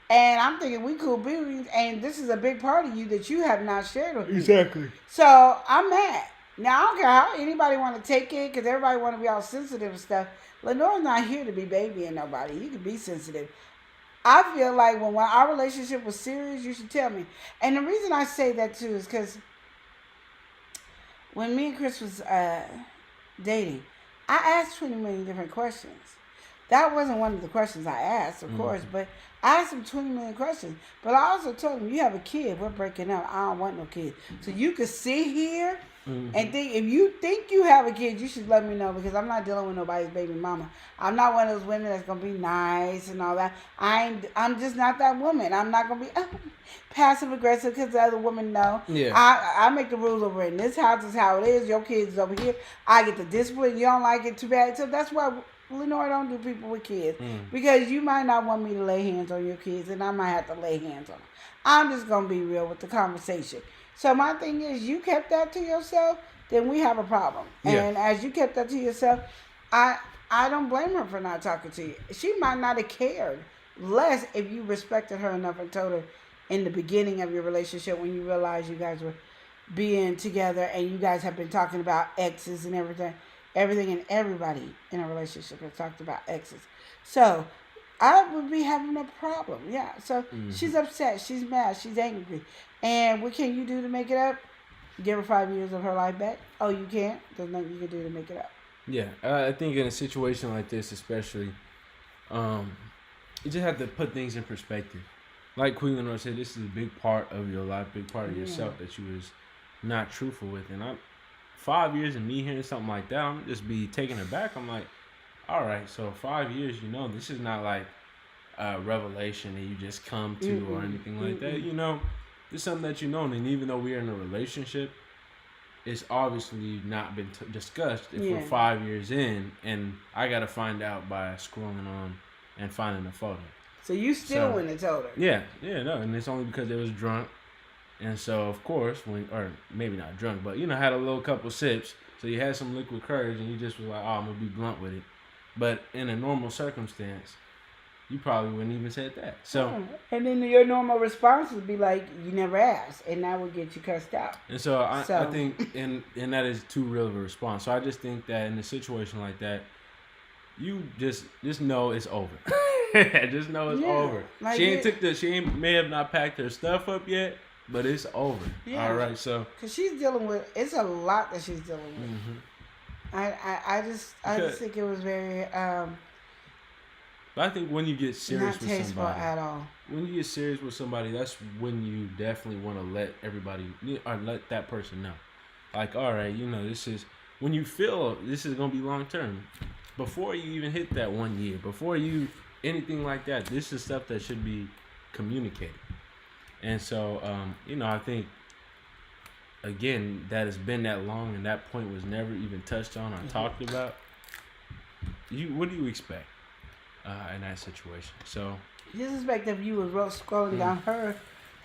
And I'm thinking we cool beings, and this is a big part of you that you have not shared with me.
Exactly.
So I'm mad. Now, I don't care how anybody want to take it, because everybody want to be all sensitive and stuff. Lenore's not here to be babying nobody. You can be sensitive. I feel like when our relationship was serious, you should tell me. And the reason I say that, too, is because when me and Chris was dating, I asked 20 million different questions. That wasn't one of the questions I asked, of course, but I asked him 20 million questions. But I also told him, you have a kid, we're breaking up. I don't want no kids. So you could sit here and think, if you think you have a kid, you should let me know, because I'm not dealing with nobody's baby mama. I'm not one of those women that's going to be nice and all that. I'm just not that woman. I'm not going to be passive aggressive because the other women know.
Yeah.
I make the rules over in this house. Is how it is. Your kids is over here. I get the discipline. You don't like it, too bad. So that's why Lenore don't do people with kids, because you might not want me to lay hands on your kids, and I might have to lay hands on them. I'm just going to be real with the conversation. So my thing is, you kept that to yourself, then we have a problem.
Yeah.
And as you kept that to yourself, I don't blame her for not talking to you. She might not have cared less if you respected her enough and told her in the beginning of your relationship, when you realized you guys were being together and you guys have been talking about exes and everything. Everything and everybody in a relationship has talked about exes. So I would be having a problem. Yeah. So she's upset. She's mad. She's angry. And what can you do to make it up? Give her 5 years of her life back? Oh, you can't? There's nothing you can do to make it up.
Yeah. I think in a situation like this, especially, you just have to put things in perspective. Like Queen Lenore said, this is a big part of your life, big part of yourself that you was not truthful with. And 5 years of me hearing something like that, I'm just be taken aback. I'm like, all right, so 5 years, this is not like a revelation that you just come to or anything like that. It's something that and even though we're in a relationship, it's obviously not been discussed if we're 5 years in, and I got to find out by scrolling on and finding a photo.
So you still wouldn't have told her?
Yeah, no, and it's only because they was drunk. And so, of course, or maybe not drunk, but, had a little couple sips. So you had some liquid courage and you just was like, oh, I'm going to be blunt with it. But in a normal circumstance, you probably wouldn't even said that. So,
and then your normal response would be like, you never asked. And that would get you cussed out.
And so I think, and that is too real of a response. So I just think that in a situation like that, you just know it's over. Just know it's over. Like she may have not packed her stuff up yet. But it's over. Yeah. All right, so.
Because she's dealing with, it's a lot that she's dealing with. I just think it was very.
But I think when you get serious with somebody.
At all.
When you get serious with somebody, that's when you definitely want to let everybody, or let that person know. Like, all right, this is, when you feel this is going to be long term, before you even hit that 1 year, before you, anything like that, this is stuff that should be communicated. And so, I think, again, that has been that long and that point was never even touched on or talked about. What do you expect in that situation? So,
just expect if you was scrolling down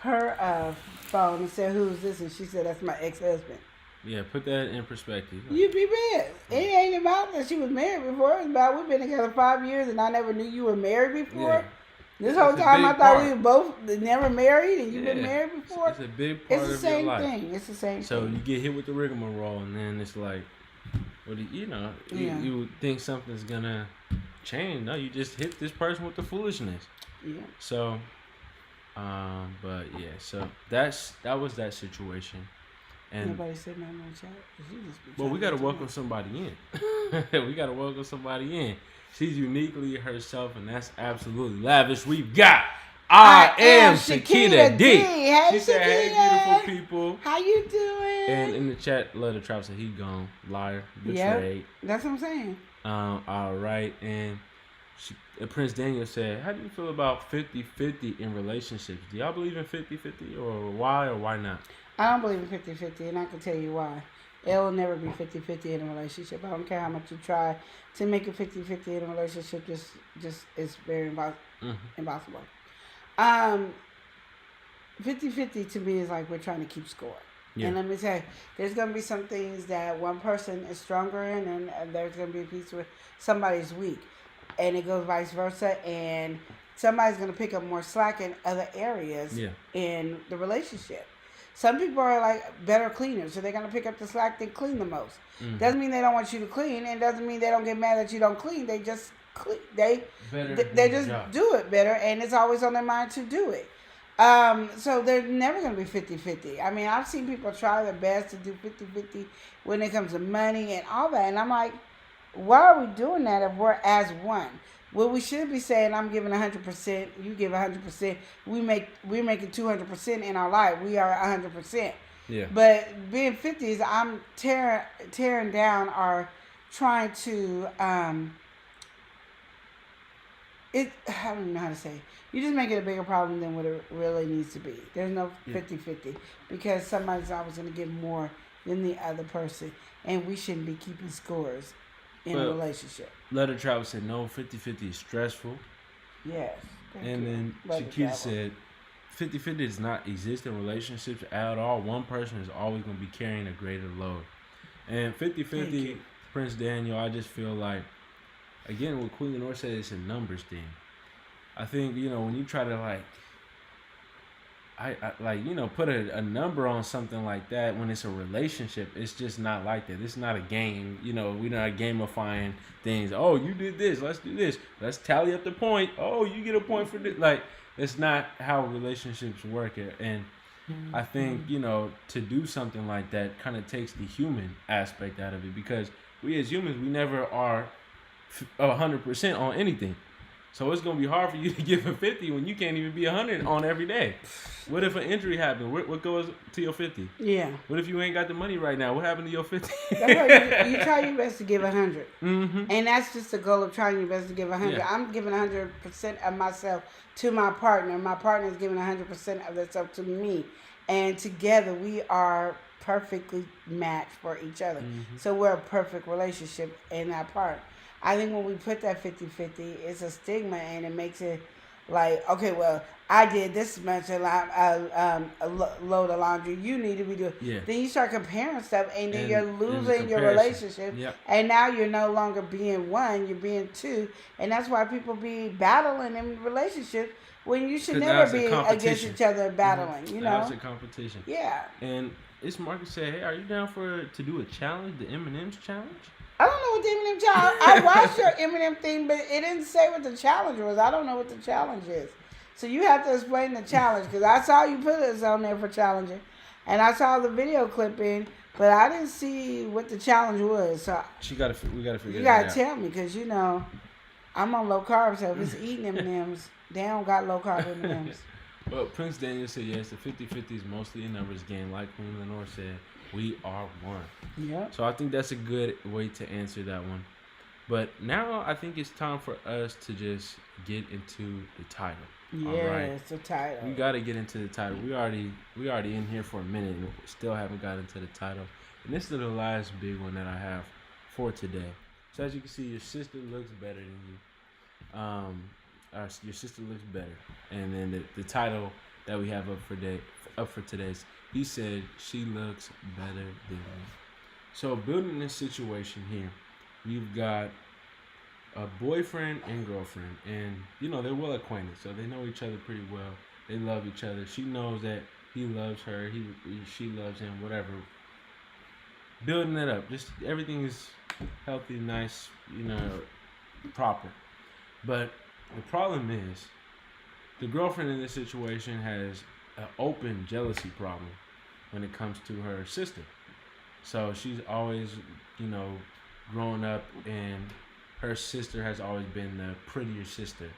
her phone and said, who's this? And she said, that's my ex-husband.
Yeah, put that in perspective.
You'd be mad. It ain't about that she was married before. It's about we've been together 5 years and I never knew you were married before. Yeah. This whole time I thought we were both never married and you've been married before.
It's a big part of your life.
It's the same thing. It's the same thing.
So you get hit with the rigmarole and then it's like, you think something's going to change. No, you just hit this person with the foolishness. Yeah. So, but yeah, so that was that situation. And
nobody said nothing in the chat.
Well, we got to welcome somebody in. We got to welcome somebody in. She's uniquely herself, and that's absolutely lavish. We've got I am 𝒮𝑗'Keeta D.
Hey,
she said, hey, beautiful people.
How you doing?
And in the chat, Letter Trout said he gone. Liar. Betrayed.
Yep, that's what I'm saying.
All right. Prince Daniel said, how do you feel about 50-50 in relationships? Do y'all believe in 50-50 or why not?
I don't believe in 50-50, and I can tell you why. It will never be 50-50 in a relationship. I don't care how much you try to make it 50-50 in a relationship. Just it's very impossible. 50-50 to me is like we're trying to keep score. Yeah. And let me tell you, there's going to be some things that one person is stronger in, and there's going to be a piece where somebody's weak. And it goes vice versa, and somebody's going to pick up more slack in other areas in the relationship. Some people are like better cleaners, so they're going to pick up the slack they clean the most. Doesn't mean they don't want you to clean, and doesn't mean they don't get mad that you don't clean. They just clean. They just do it better, and it's always on their mind to do it. So they're never going to be 50-50. I mean, I've seen people try their best to do 50-50 when it comes to money and all that. And I'm like, why are we doing that if we're as one? Well, we should be saying, I'm giving 100%, you give 100%. We're making 200% in our life. We are 100%. Yeah. But being 50 is I'm tearing down or trying to, I don't even know how to say it. You just make it a bigger problem than what it really needs to be. There's no 50-50 because somebody's always going to get more than the other person, and we shouldn't be keeping scores in a relationship.
Letter Travel said, no, 50-50 is stressful.
Yes.
And then Shakita said, 50-50 does not exist in relationships at all. One person is always going to be carrying a greater load. And 50-50, Prince Daniel, I just feel like, again, what Queen Lenore said, it's a numbers thing. I think, when you try to put a number on something like that, when it's a relationship, it's just not like that. It's not a game. We're not gamifying things. Oh, you did this. Let's do this. Let's tally up the point. Oh, you get a point for this. Like, it's not how relationships work. And I think, to do something like that kind of takes the human aspect out of it, because we as humans, we never are 100% on anything. So it's going to be hard for you to give a 50 when you can't even be 100 on every day. What if an injury happened? What goes to your 50? Yeah. What if you ain't got the money right now? What happened to your 50?
You try your best to give 100. Mm-hmm. And that's just the goal of trying your best to give 100. Yeah. I'm giving 100% of myself to my partner. My partner is giving 100% of themselves to me. And together we are perfectly matched for each other. Mm-hmm. So we're a perfect relationship in that part. I think when we put that 50-50, it's a stigma, and it makes it like, okay, well, I did this much a load of laundry. You need to be doing. Yeah. Then you start comparing stuff, and then you're losing your relationship. Yep. And now you're no longer being one, you're being two. And that's why people be battling in relationships when you should never be against each other battling. Mm-hmm.
That's a competition.
Yeah.
And it's Marcus said, hey, are you down to do a challenge, the M&M's challenge?
I don't know what the Eminem challenge. I watched your Eminem thing, but it didn't say what the challenge was. I don't know what the challenge is. So you have to explain the challenge, because I saw you put us on there for challenging, and I saw the video clipping, but I didn't see what the challenge was. So
we gotta figure it out.
You gotta tell me, because I'm on low carb, so if it's eating M&Ms, they don't got low carb M&Ms.
Well, Prince Daniel said yes. The 50-50 is mostly a numbers game, like Queen Lenore said. We are one. Yeah. So I think that's a good way to answer that one. But now I think it's time for us to just get into the title.
Yes, the title.
We got to get into the title. We already in here for a minute and still haven't got into the title. And this is the last big one that I have for today. So as you can see, your sister looks better than you. Your sister looks better. And then the title that we have up for today's, he said she looks better than me. So building this situation here, you've got a boyfriend and girlfriend, and they're well acquainted, so they know each other pretty well. They love each other. She knows that he loves her. She loves him. Whatever. Building it up, just everything is healthy, nice, proper. But the problem is, the girlfriend in this situation has an open jealousy problem when it comes to her sister. So she's always, growing up, and her sister has always been the prettier sister.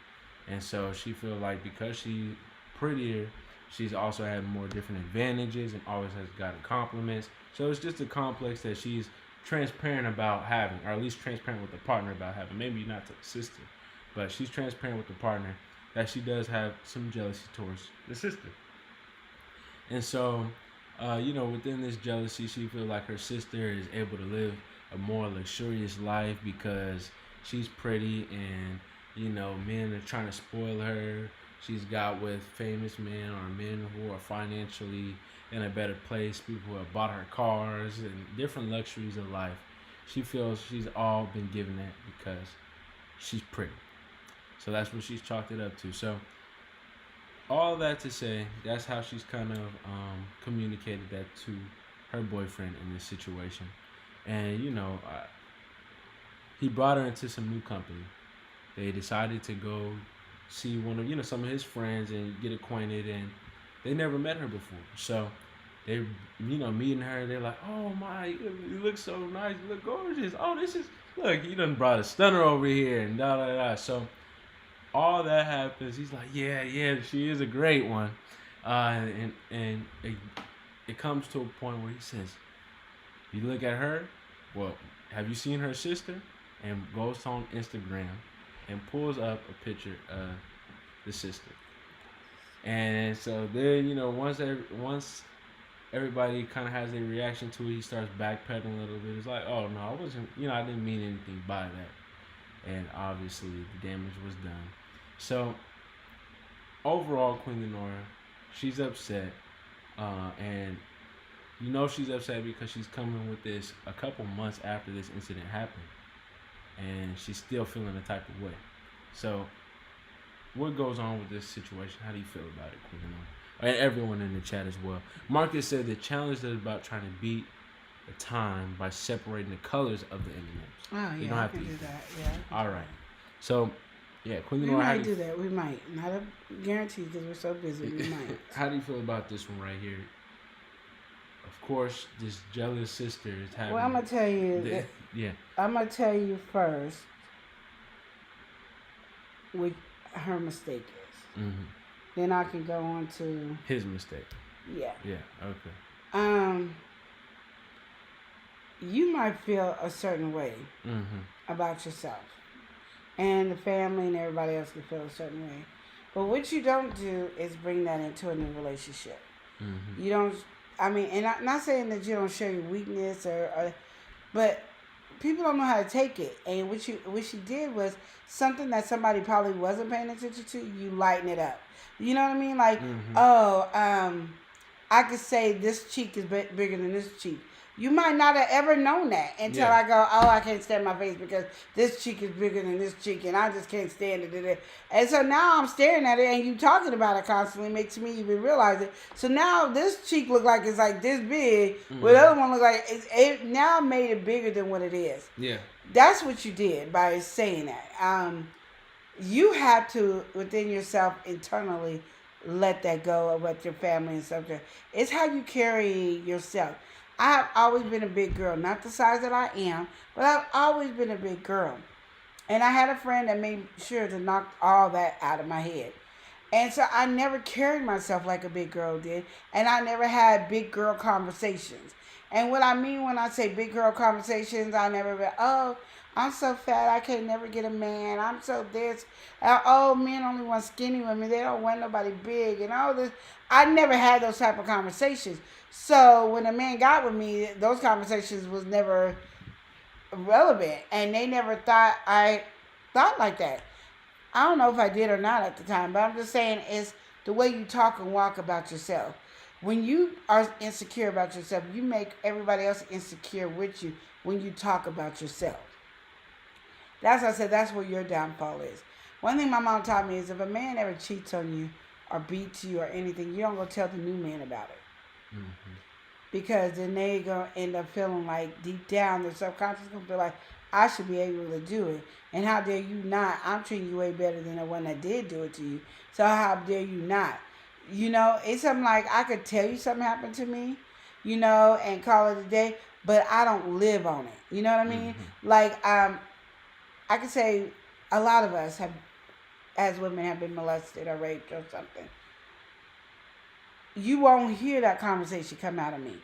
And so she feels like because she's prettier, she's also had more different advantages and always has gotten compliments. So it's just a complex that she's transparent about having, or at least transparent with the partner about having. Maybe not to the sister. But she's transparent with the partner that she does have some jealousy towards the sister. And so, within this jealousy, she feels like her sister is able to live a more luxurious life because she's pretty and, men are trying to spoil her. She's got with famous men or men who are financially in a better place, people who have bought her cars and different luxuries of life. She feels she's all been given that because she's pretty. So that's what she's chalked it up to. So all that to say, that's how she's kind of communicated that to her boyfriend in this situation. And, he brought her into some new company. They decided to go see one of, some of his friends and get acquainted, and they never met her before. So they, meeting her, they're like, oh my, you look so nice, you look gorgeous. Oh, look, you done brought a stunner over here and da da da. So all that happens. He's like, yeah, she is a great one. And it comes to a point where he says, you look at her, well, have you seen her sister? And goes on Instagram and pulls up a picture of the sister. And so then, once everybody kind of has a reaction to it, he starts backpedaling a little bit. It's like, oh, no, I wasn't, I didn't mean anything by that. And obviously the damage was done. So overall, Queen Lenora, she's upset. And she's upset because she's coming with this a couple months after this incident happened. And she's still feeling the type of way. So what goes on with this situation? How do you feel about it, Queen Lenora? And everyone in the chat as well. Marcus said the challenge is about trying to beat the time by separating the colors of the M&Ms.
Oh, yeah,
you don't have
to
to
do that. Yeah.
All right. So, yeah, Queen
We
Lenora.
might do that. We might. Not a guarantee because we're so busy. We might.
How do you feel about this one right here? Of course, this jealous sister is having.
Well, I'm gonna tell you. I'm gonna tell you first what her mistake is.
Mm-hmm.
Then I can go on to
his mistake.
Yeah.
Yeah. Okay.
You might feel a certain way about yourself, and the family and everybody else can feel a certain way. But what you don't do is bring that into a new relationship. You don't. I mean, and I'm not saying that you don't show your weakness but people don't know how to take it. And what she did was something that somebody probably wasn't paying attention to. You lighten it up. You know what I mean? Like, I could say this cheek is bigger than this cheek. You might not have ever known that until I go, oh, I can't stand my face because this cheek is bigger than this cheek and I just can't stand it. And so now I'm staring at it and you talking about it constantly makes me even realize it. So now this cheek look like it's like this big, where the other one look like it now made it bigger than what it is.
Yeah.
That's what you did by saying that. You have to, within yourself, internally, let that go with your family and stuff. It's how you carry yourself. I've always been a big girl. Not the size that I am, but I've always been a big girl. And I had a friend that made sure to knock all that out of my head. And so I never carried myself like a big girl did. And I never had big girl conversations. And what I mean when I say big girl conversations, I never been, oh, I'm so fat, I can never get a man. I'm so this. Oh, men only want skinny women. They don't want nobody big and all this. I never had those type of conversations. So when a man got with me, those conversations was never relevant. And they never thought I thought like that. I don't know if I did or not at the time, but I'm just saying it's the way you talk and walk about yourself. When you are insecure about yourself, you make everybody else insecure with you when you talk about yourself. That's why I said that's where your downfall is. One thing my mom taught me is if a man ever cheats on you or beats you or anything, you don't go tell the new man about it. Because then they going to end up feeling like deep down, their subconscious going to feel like, I should be able to do it. And how dare you not? I'm treating you way better than the one that did do it to you. So how dare you not? It's something like I could tell you something happened to me, and call it a day, but I don't live on it. You know what I mean? Like, I could say a lot of us as women have been molested or raped or something. You won't hear that conversation come out of me.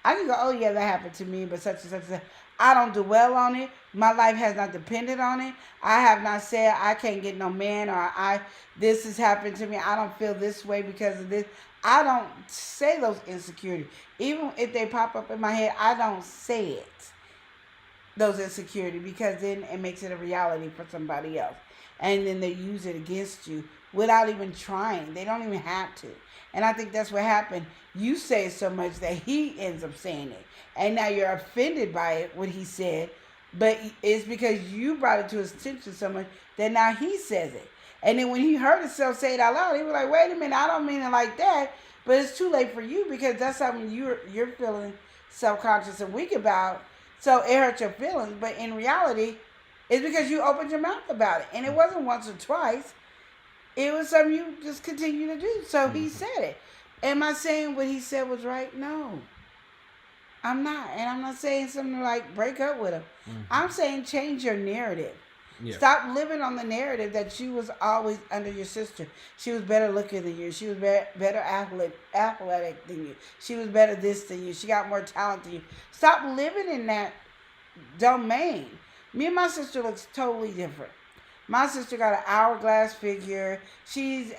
I can go, oh yeah, that happened to me, but such and such and such. I don't dwell on it. My life has not depended on it. I have not said I can't get no man, or this has happened to me. I don't feel this way because of this. I don't say those insecurities. Even if they pop up in my head, I don't say it. Those insecurities, because then it makes it a reality for somebody else. And then they use it against you without even trying. They don't even have to. And I think that's what happened. You say it so much that he ends up saying it. And now you're offended by it, what he said. But it's because you brought it to his attention so much that now he says it. And then when he heard himself say it out loud, he was like, wait a minute, I don't mean it like that. But it's too late for you, because that's something you're feeling self-conscious and weak about. So it hurt your feelings. But in reality, it's because you opened your mouth about it. And it wasn't once or twice. It was something you just continue to do. So he said it. Am I saying what he said was right? No. I'm not. And I'm not saying something like break up with him. I'm saying change your narrative. Yeah. Stop living on the narrative that she was always under your sister. She was better looking than you. She was better athletic than you. She was better this than you. She got more talent than you. Stop living in that domain. Me and my sister looks totally different. My sister got an hourglass figure. She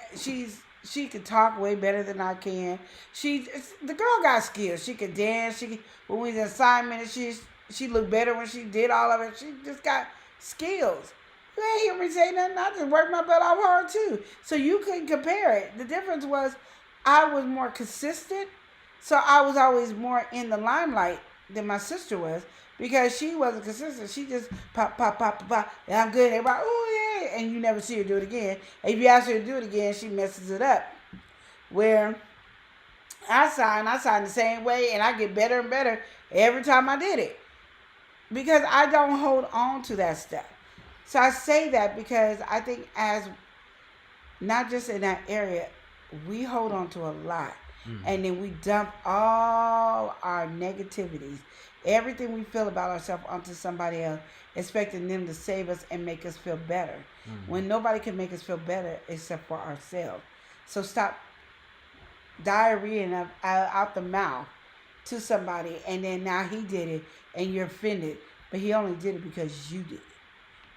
can talk way better than I can. The girl got skills. She could dance. When we was in assignment, she looked better when she did all of it. She just got skills. You ain't hear me say nothing. I just worked my butt off hard too. So you couldn't compare it. The difference was I was more consistent. So I was always more in the limelight than my sister was, because she wasn't consistent. She just pop, and I'm good. Everybody, oh yeah, and you never see her do it again. And if you ask her to do it again, she messes it up. Where I sign the same way, and I get better and better every time I did it, because I don't hold on to that stuff. So I say that because I think, as not just in that area, we hold on to a lot. And then we dump all our negativities, everything we feel about ourselves, onto somebody else, expecting them to save us and make us feel better. When nobody can make us feel better except for ourselves. So stop diarrheaing out the mouth to somebody, and then now he did it and you're offended, but he only did it because you did it.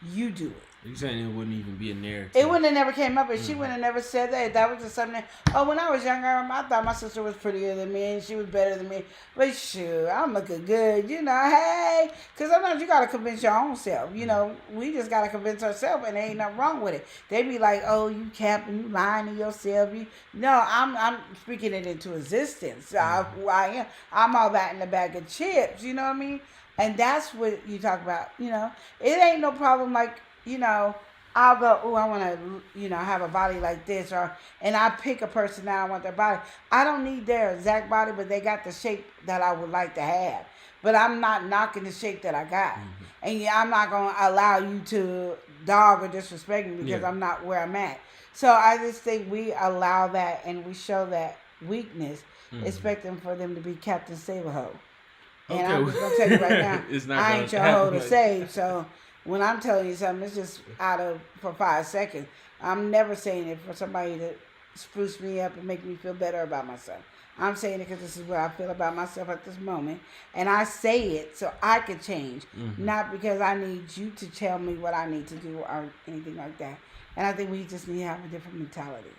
You do it.
You saying it wouldn't even be a narrative?
It wouldn't have never came up, and she wouldn't have never said that. That was just something that, when I was younger, I thought my sister was prettier than me and she was better than me. But shoot, I'm looking good, hey. Because sometimes you got to convince your own self. We just got to convince ourselves, and there ain't nothing wrong with it. They be like, oh, you capping, you lying to yourself. No, I'm speaking it into existence. Who I am. I'm all that in a bag of chips, you know what I mean? And that's what you talk about, It ain't no problem like, I'll go, I want to, have a body like this, and I pick a person that I want their body. I don't need their exact body, but they got the shape that I would like to have. But I'm not knocking the shape that I got. And I'm not going to allow you to dog or disrespect me because I'm not where I'm at. So I just think we allow that, and we show that weakness, expecting for them to be Captain Save-A-Ho. And okay. I'm just going to tell you right now, I ain't your hoe to save. So when I'm telling you something, it's just for 5 seconds. I'm never saying it for somebody to spruce me up and make me feel better about myself. I'm saying it because this is what I feel about myself at this moment. And I say it so I can change, not because I need you to tell me what I need to do or anything like that. And I think we just need to have a different mentality.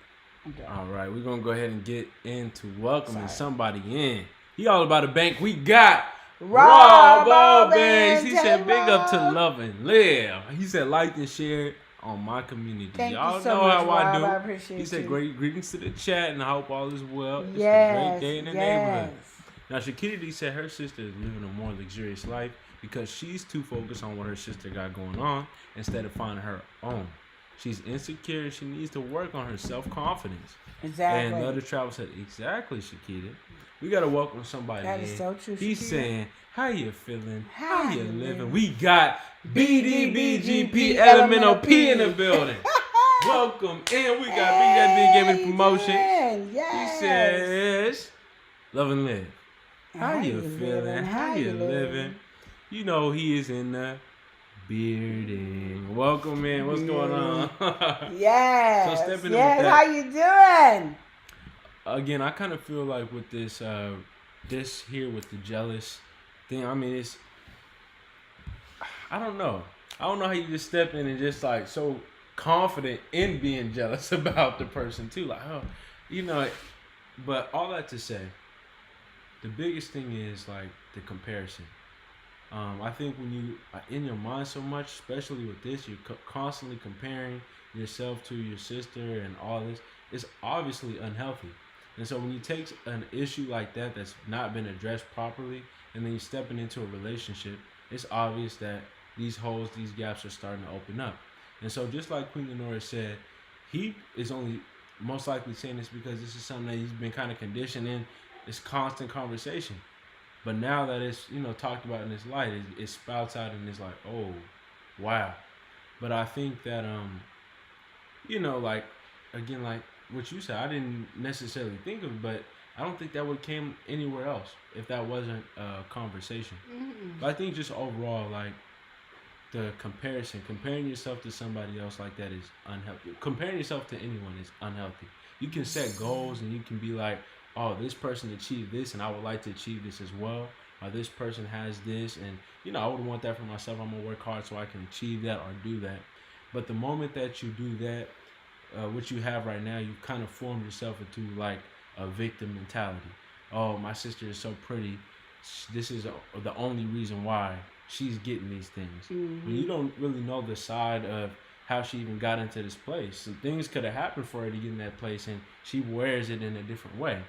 All right, we're going to go ahead and get into welcoming somebody in. He all about the bank. We got Rob Albanks. He said, big up to Love and Live. He said, like and share on my community.
Y'all know how I do. I appreciate
he said, great greetings to the chat, and I hope all is well.
Yes,
it's a great day in the neighborhood. Now, Shakita said her sister is living a more luxurious life because she's too focused on what her sister got going on instead of finding her own. She's insecure and she needs to work on her self-confidence.
Exactly.
And Another Travel said, exactly, Shakita. We got to welcome somebody
That
in.
is so true,
He's
Shakita.
saying, how you feeling? How you living? We got BDBGP Elemental P in the building. Welcome in. We got Big Gaming Promotions.
Yes.
He says, love and live. How you feeling? How you living? You know he is in the bearding. Welcome in. What's going on?
Yes.
So stepping in with
yes.
that.
How you doing?
Again, I kind of feel like with this this here with the jealous thing. I mean, I don't know. I don't know how you just step in and just like so confident in being jealous about the person too. Like, oh, you know. But all that to say, the biggest thing is like the comparison. I think when you are in your mind so much, especially with this, you're constantly comparing yourself to your sister and all this. It's obviously unhealthy. And so when you take an issue like that that's not been addressed properly, and then you're stepping into a relationship, it's obvious that these holes, these gaps are starting to open up. And so just like Queen Lenora said, he is only most likely saying this because this is something that he's been kind of conditioned in, this constant conversation. But now that it's, talked about in this light, it spouts out and it's like, oh, wow. But I think that, like, again, like what you said, I didn't necessarily think of it, but I don't think that would came anywhere else if that wasn't a conversation. Mm-hmm. But I think just overall, like, the comparing yourself to somebody else like that is unhealthy. Comparing yourself to anyone is unhealthy. You can set goals and you can be like, oh, this person achieved this and I would like to achieve this as well. Or this person has this and, I would want that for myself. I'm going to work hard so I can achieve that or do that. But the moment that you do that, what you have right now, you kind of formed yourself into like a victim mentality. Oh, my sister is so pretty. This is the only reason why she's getting these things. Mm-hmm. When you don't really know the side of how she even got into this place. Some things could have happened for her to get in that place, and she wears it in a different way.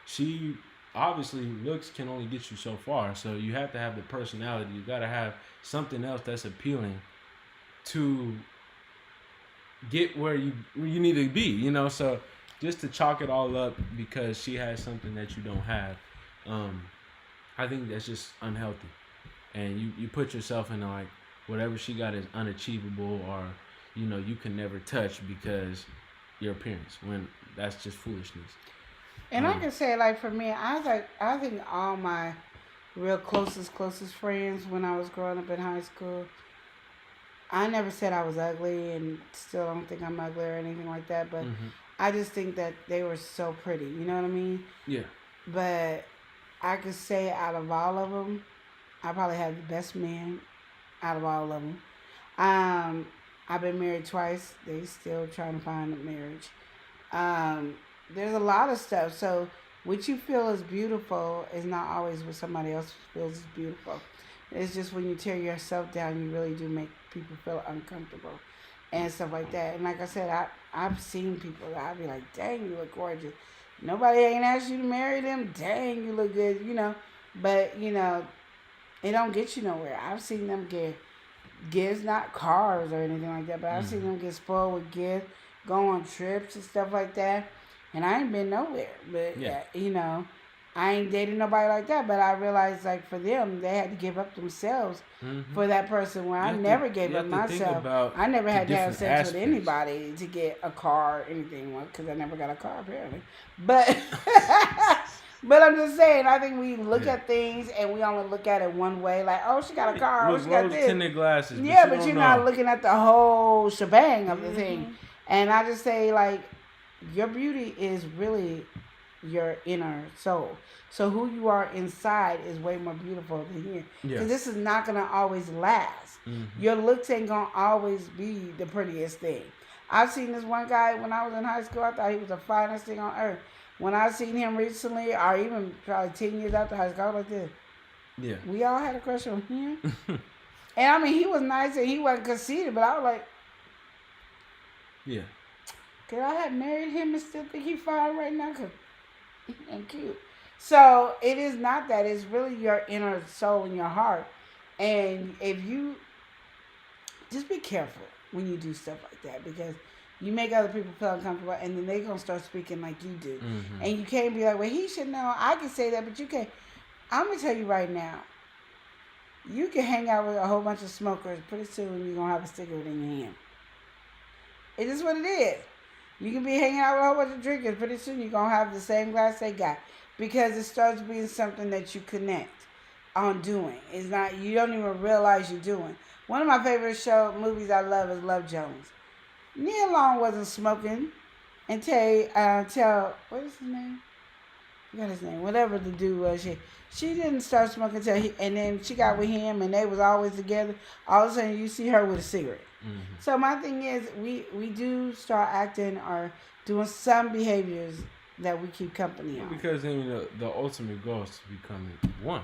She obviously looks can only get you so far, so you have to have the personality. You got to have something else that's appealing to get where you need to be, So just to chalk it all up because she has something that you don't have, I think that's just unhealthy. And you put yourself in like whatever she got is unachievable or, you can never touch because your appearance, when that's just foolishness.
And I can say, like, for me, I think all my real closest friends when I was growing up in high school, I never said I was ugly and still don't think I'm ugly or anything like that, but I just think that they were so pretty, you know what I mean?
Yeah.
But I could say out of all of them, I probably had the best man out of all of them. I've been married twice. They still trying to find a marriage. There's a lot of stuff. So what you feel is beautiful is not always what somebody else feels is beautiful. It's just when you tear yourself down, you really do make people feel uncomfortable and stuff like that. And like I said, I've seen people that I'd be like, dang, you look gorgeous. Nobody ain't asked you to marry them. Dang, you look good, But, it don't get you nowhere. I've seen them get gifts, not cars or anything like that, but I've seen them get spoiled with gifts, go on trips and stuff like that. And I ain't been nowhere. But, I ain't dated nobody like that. But I realized, like, for them, they had to give up themselves for that person. Where I never gave up myself. I never had to have sex with anybody to get a car or anything, because I never got a car, apparently. But... But I'm just saying, I think we look at things and we only look at it one way. Like, oh, she got a car. Oh, she got this.
Tinted glasses.
Yeah, but you're not looking at the whole shebang of the thing. And I just say, like, your beauty is really your inner soul. So who you are inside is way more beautiful than here. Because this is not going to always last. Your looks ain't going to always be the prettiest thing. I've seen this one guy when I was in high school. I thought he was the finest thing on earth. When I seen him recently, or even probably 10 years after high school, I was like this.
Yeah.
We all had a crush on him. And I mean, he was nice and he wasn't conceited, but I was like,
yeah.
Could I have married him and still think he's fine right now? Cause he ain't cute. So it is not that. It's really your inner soul and your heart. And if you just be careful when you do stuff like that, because you make other people feel uncomfortable, and then they're going to start speaking like you do. And you can't be like, well, he should know. I can say that, but you can't. I'm going to tell you right now, you can hang out with a whole bunch of smokers. Pretty soon, you're going to have a cigarette in your hand. It is what it is. You can be hanging out with a whole bunch of drinkers. Pretty soon, you're going to have the same glass they got. Because it starts being something that you connect on doing. It's not, you don't even realize you're doing. One of my favorite movies I love is Love Jones. Neil Long wasn't smoking until what is his name? forgot his name, whatever the dude was. She didn't start smoking and then she got with him, and they was always together. All of a sudden, you see her with a cigarette.
Mm-hmm.
So my thing is, we do start acting or doing some behaviors that we keep company on.
Because the ultimate goal is to become one.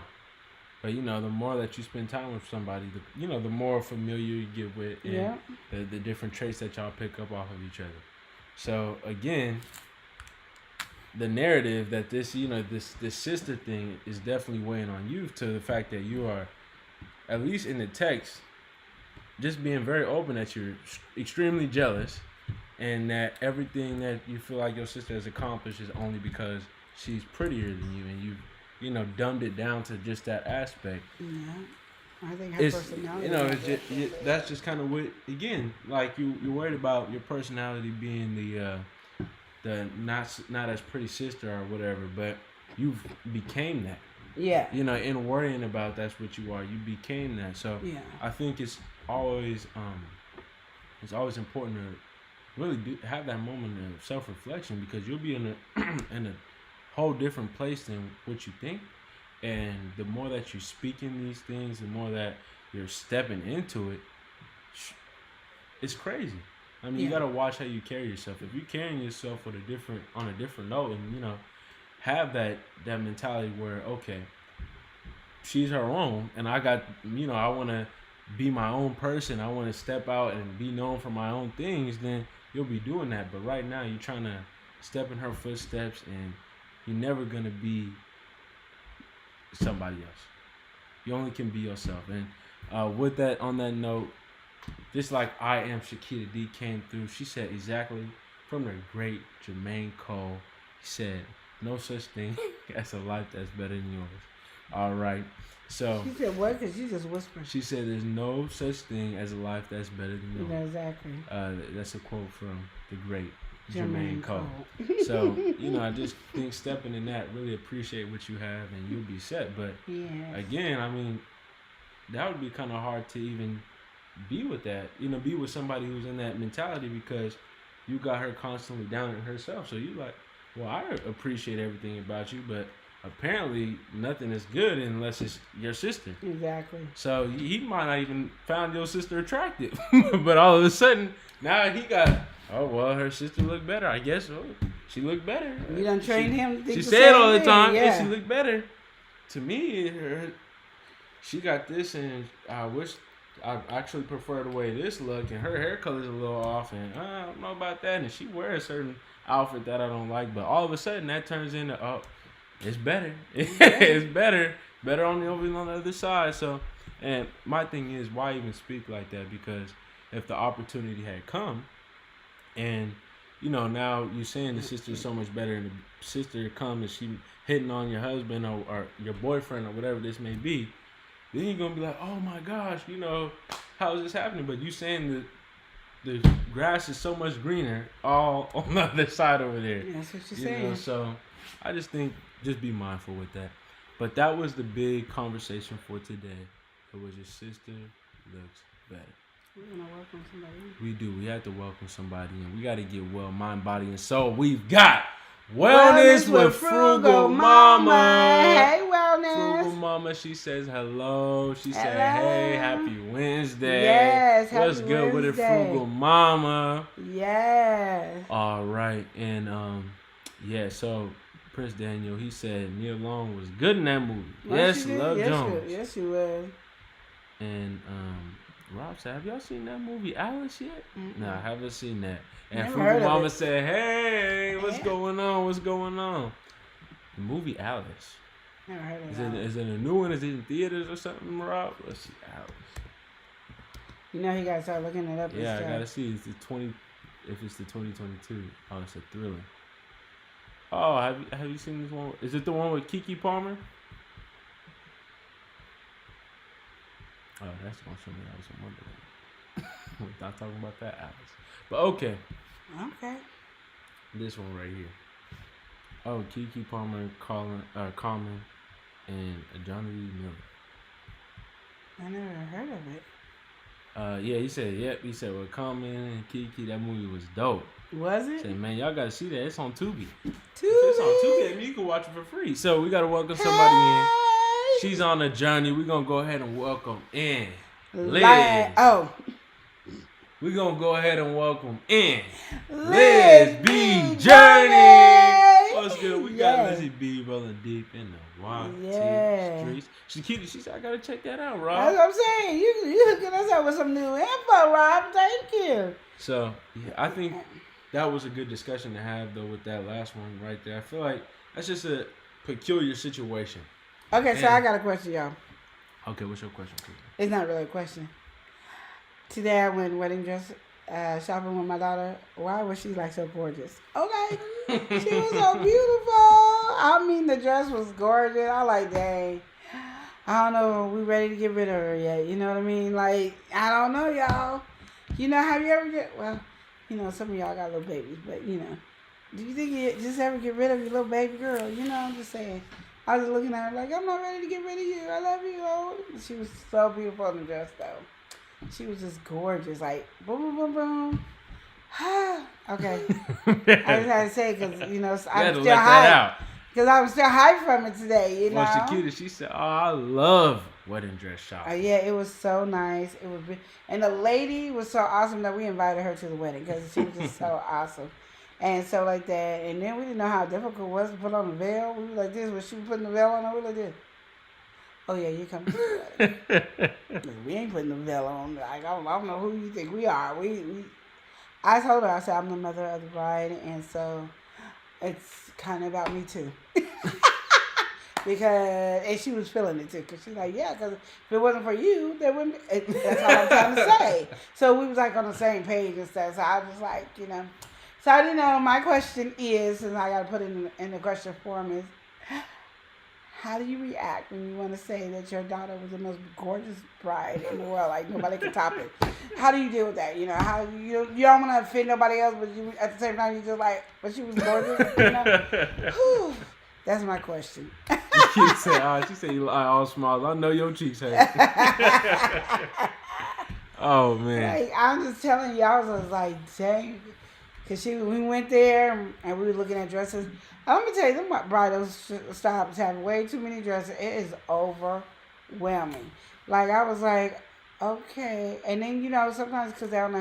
But the more that you spend time with somebody, the more familiar you get with, and the different traits that y'all pick up off of each other. So again, the narrative that this this sister thing is definitely weighing on you, to the fact that you are, at least in the text, just being very open that you're extremely jealous, and that everything that you feel like your sister has accomplished is only because she's prettier than you, and you dumbed it down to just that aspect.
Yeah, I think her personality.
That's just kind of what, again, like you're worried about your personality being the not as pretty sister or whatever, but you became that.
Yeah.
In worrying about that's what you are, you became that. So I think it's always important to really have that moment of self-reflection, because you'll be in a whole different place than what you think. And the more that you speak in these things, the more that you're stepping into it, it's crazy. I mean, you gotta watch how you carry yourself. If you're carrying yourself on a different note, and have that mentality where, okay, she's her own, and I got, I want to be my own person, I want to step out and be known for my own things, then you'll be doing that. But right now, you're trying to step in her footsteps, and you're never gonna be somebody else. You only can be yourself. And on that note, just like I Am Shakita D came through, she said exactly from the great 𝒮𝑜𝒶𝓁𝓈s. He said, "No such thing as a life that's better than yours." All right. So
she said what? Because you just whispered.
She said, "There's no such thing as a life that's better than yours."
Yeah, exactly.
That's a quote from the great 𝒮𝑜𝒶𝓁𝓈s. So I just think stepping in that, really appreciate what you have, and you'll be set. But again, I mean, that would be kind of hard to even be with that. Be with somebody who's in that mentality, because you got her constantly down on herself. So you like, well, I appreciate everything about you, but apparently nothing is good unless it's your sister.
Exactly.
So he might not even found your sister attractive, but all of a sudden now he got, oh well, her sister looked better. I guess she looked better.
You done trained him to think
she
the
said
same
all the
thing.
time,
yeah,
she looked better. To me, she got this, and I wish I actually prefer the way this look, and her hair color's a little off, and I don't know about that, and she wears a certain outfit that I don't like, but all of a sudden that turns into, oh, it's better. It's better on the other side. So, and my thing is, why even speak like that? Because if the opportunity had come, and now you're saying the sister is so much better, and the sister come and she hitting on your husband or your boyfriend or whatever this may be, then you're gonna be like, oh my gosh, how is this happening? But you saying the grass is so much greener all on the other side over there.
That's what you're saying.
So I just think, just be mindful with that. But that was the big conversation for today. It was your sister looks better.
We're gonna welcome somebody.
We do. We have to welcome somebody, and we got to get well, mind, body, and soul. We've got Wellness with Frugal Mama.
Hey, Wellness.
Frugal Mama, she says hello. She said, hey, happy Wednesday.
Yes, happy
What's good with it,
Wednesday.
Frugal Mama?
Yes.
All right. And, so Prince Daniel, he said Nia Long was good in that movie. Yes, Love Jones.
Yes, she was.
And Rob said, have y'all seen that movie Alice yet?
Mm-mm.
No, I haven't seen that. And
Never
Frugal
heard of
Mama
it.
said, hey, what's going on? What's going on? The movie Alice.
Never heard of that.
Is it a new one? Is it in theaters or something, Rob? Let's see, Alice.
You know, he got to start looking it up.
Yeah, I gotta see. If it's the 2022. Oh, it's a thriller. Oh, have you seen this one? Is it the one with Keke Palmer? Oh, that's gonna show me Alice in Wonderland. We're not talking about that Alice. But okay.
Okay.
This one right here. Oh, Keke Palmer, Common, and Johnny Lee Miller.
I never heard of it.
Yeah, he said, yep. He said, well, Common and Keke, that movie was dope.
Was it?
Say, man, y'all gotta see that. It's on Tubi. If
Tubi.
it's on Tubi, I mean, you can watch it for free. So we gotta welcome somebody in. She's on a journey. We're gonna go ahead and welcome in Liz.
Oh.
We're gonna go ahead and welcome in
Liz
B.
B.
Journey. What's good? We got
Yes.
Lizzie B rolling deep in the wild
Yeah.
streets. She said, I gotta check that out,
That's
Rob.
what I'm saying. You hooking us up with some new info, Rob. Thank you.
So yeah, I think that was a good discussion to have though with that last one right there. I feel like that's just a peculiar situation.
Okay, so
And-
I got a question, y'all.
Okay, what's your question, please?
It's not really a question. Today I went wedding dress shopping with my daughter. Why was she like so gorgeous? Okay. She was so beautiful. I mean, the dress was gorgeous. I like, dang. I don't know. We ready to get rid of her yet? You know what I mean? Like, I don't know, y'all. You know, have you ever well, you know, some of y'all got little babies, but you know, do you think you just ever get rid of your little baby girl? You know, I'm just saying. I was looking at her like, I'm not ready to get rid of you. I love you. Oh. She was so beautiful in the dress, though. She was just gorgeous. Like, boom, boom, boom, boom. Okay. I just had to say because, you know, I'm still hyped. Because I'm still hyped from it today, you know.
Well, Shakita, she said, oh, I love wedding dress shopping.
Yeah, it was so nice. It was, and the lady was so awesome that we invited her to the wedding because she was just so awesome. And so like that, and then we didn't know how difficult it was to put on the veil. We were like this, when she was putting the veil on, we were like this. Oh yeah, you coming to the wedding. We ain't putting the veil on. Like, I don't know who you think we are. I told her, I said, I'm the mother of the bride, and so it's kind of about me too. And she was feeling it too, because she's like, yeah, because if it wasn't for you, there wouldn't be, that's all I'm trying to say. So we was like on the same page and stuff, so I was like, you know. So I didn't know, my question is, and I got to put it in the question form is, how do you react when you want to say that your daughter was the most gorgeous bride in the world? Like, nobody can top it. How do you deal with that? You know, how you don't want to offend nobody else, but you at the same time, you just like, but she was gorgeous, you know? Whew. That's my question.
She said you lie all smiles. I know your cheeks hurt. Oh, man.
Like, I'm just telling you, I was like, dang. Because we went there and we were looking at dresses. I'm going to tell you, them bridal shops have way too many dresses. It is overwhelming. Like, I was like, okay. And then, you know, sometimes because they're on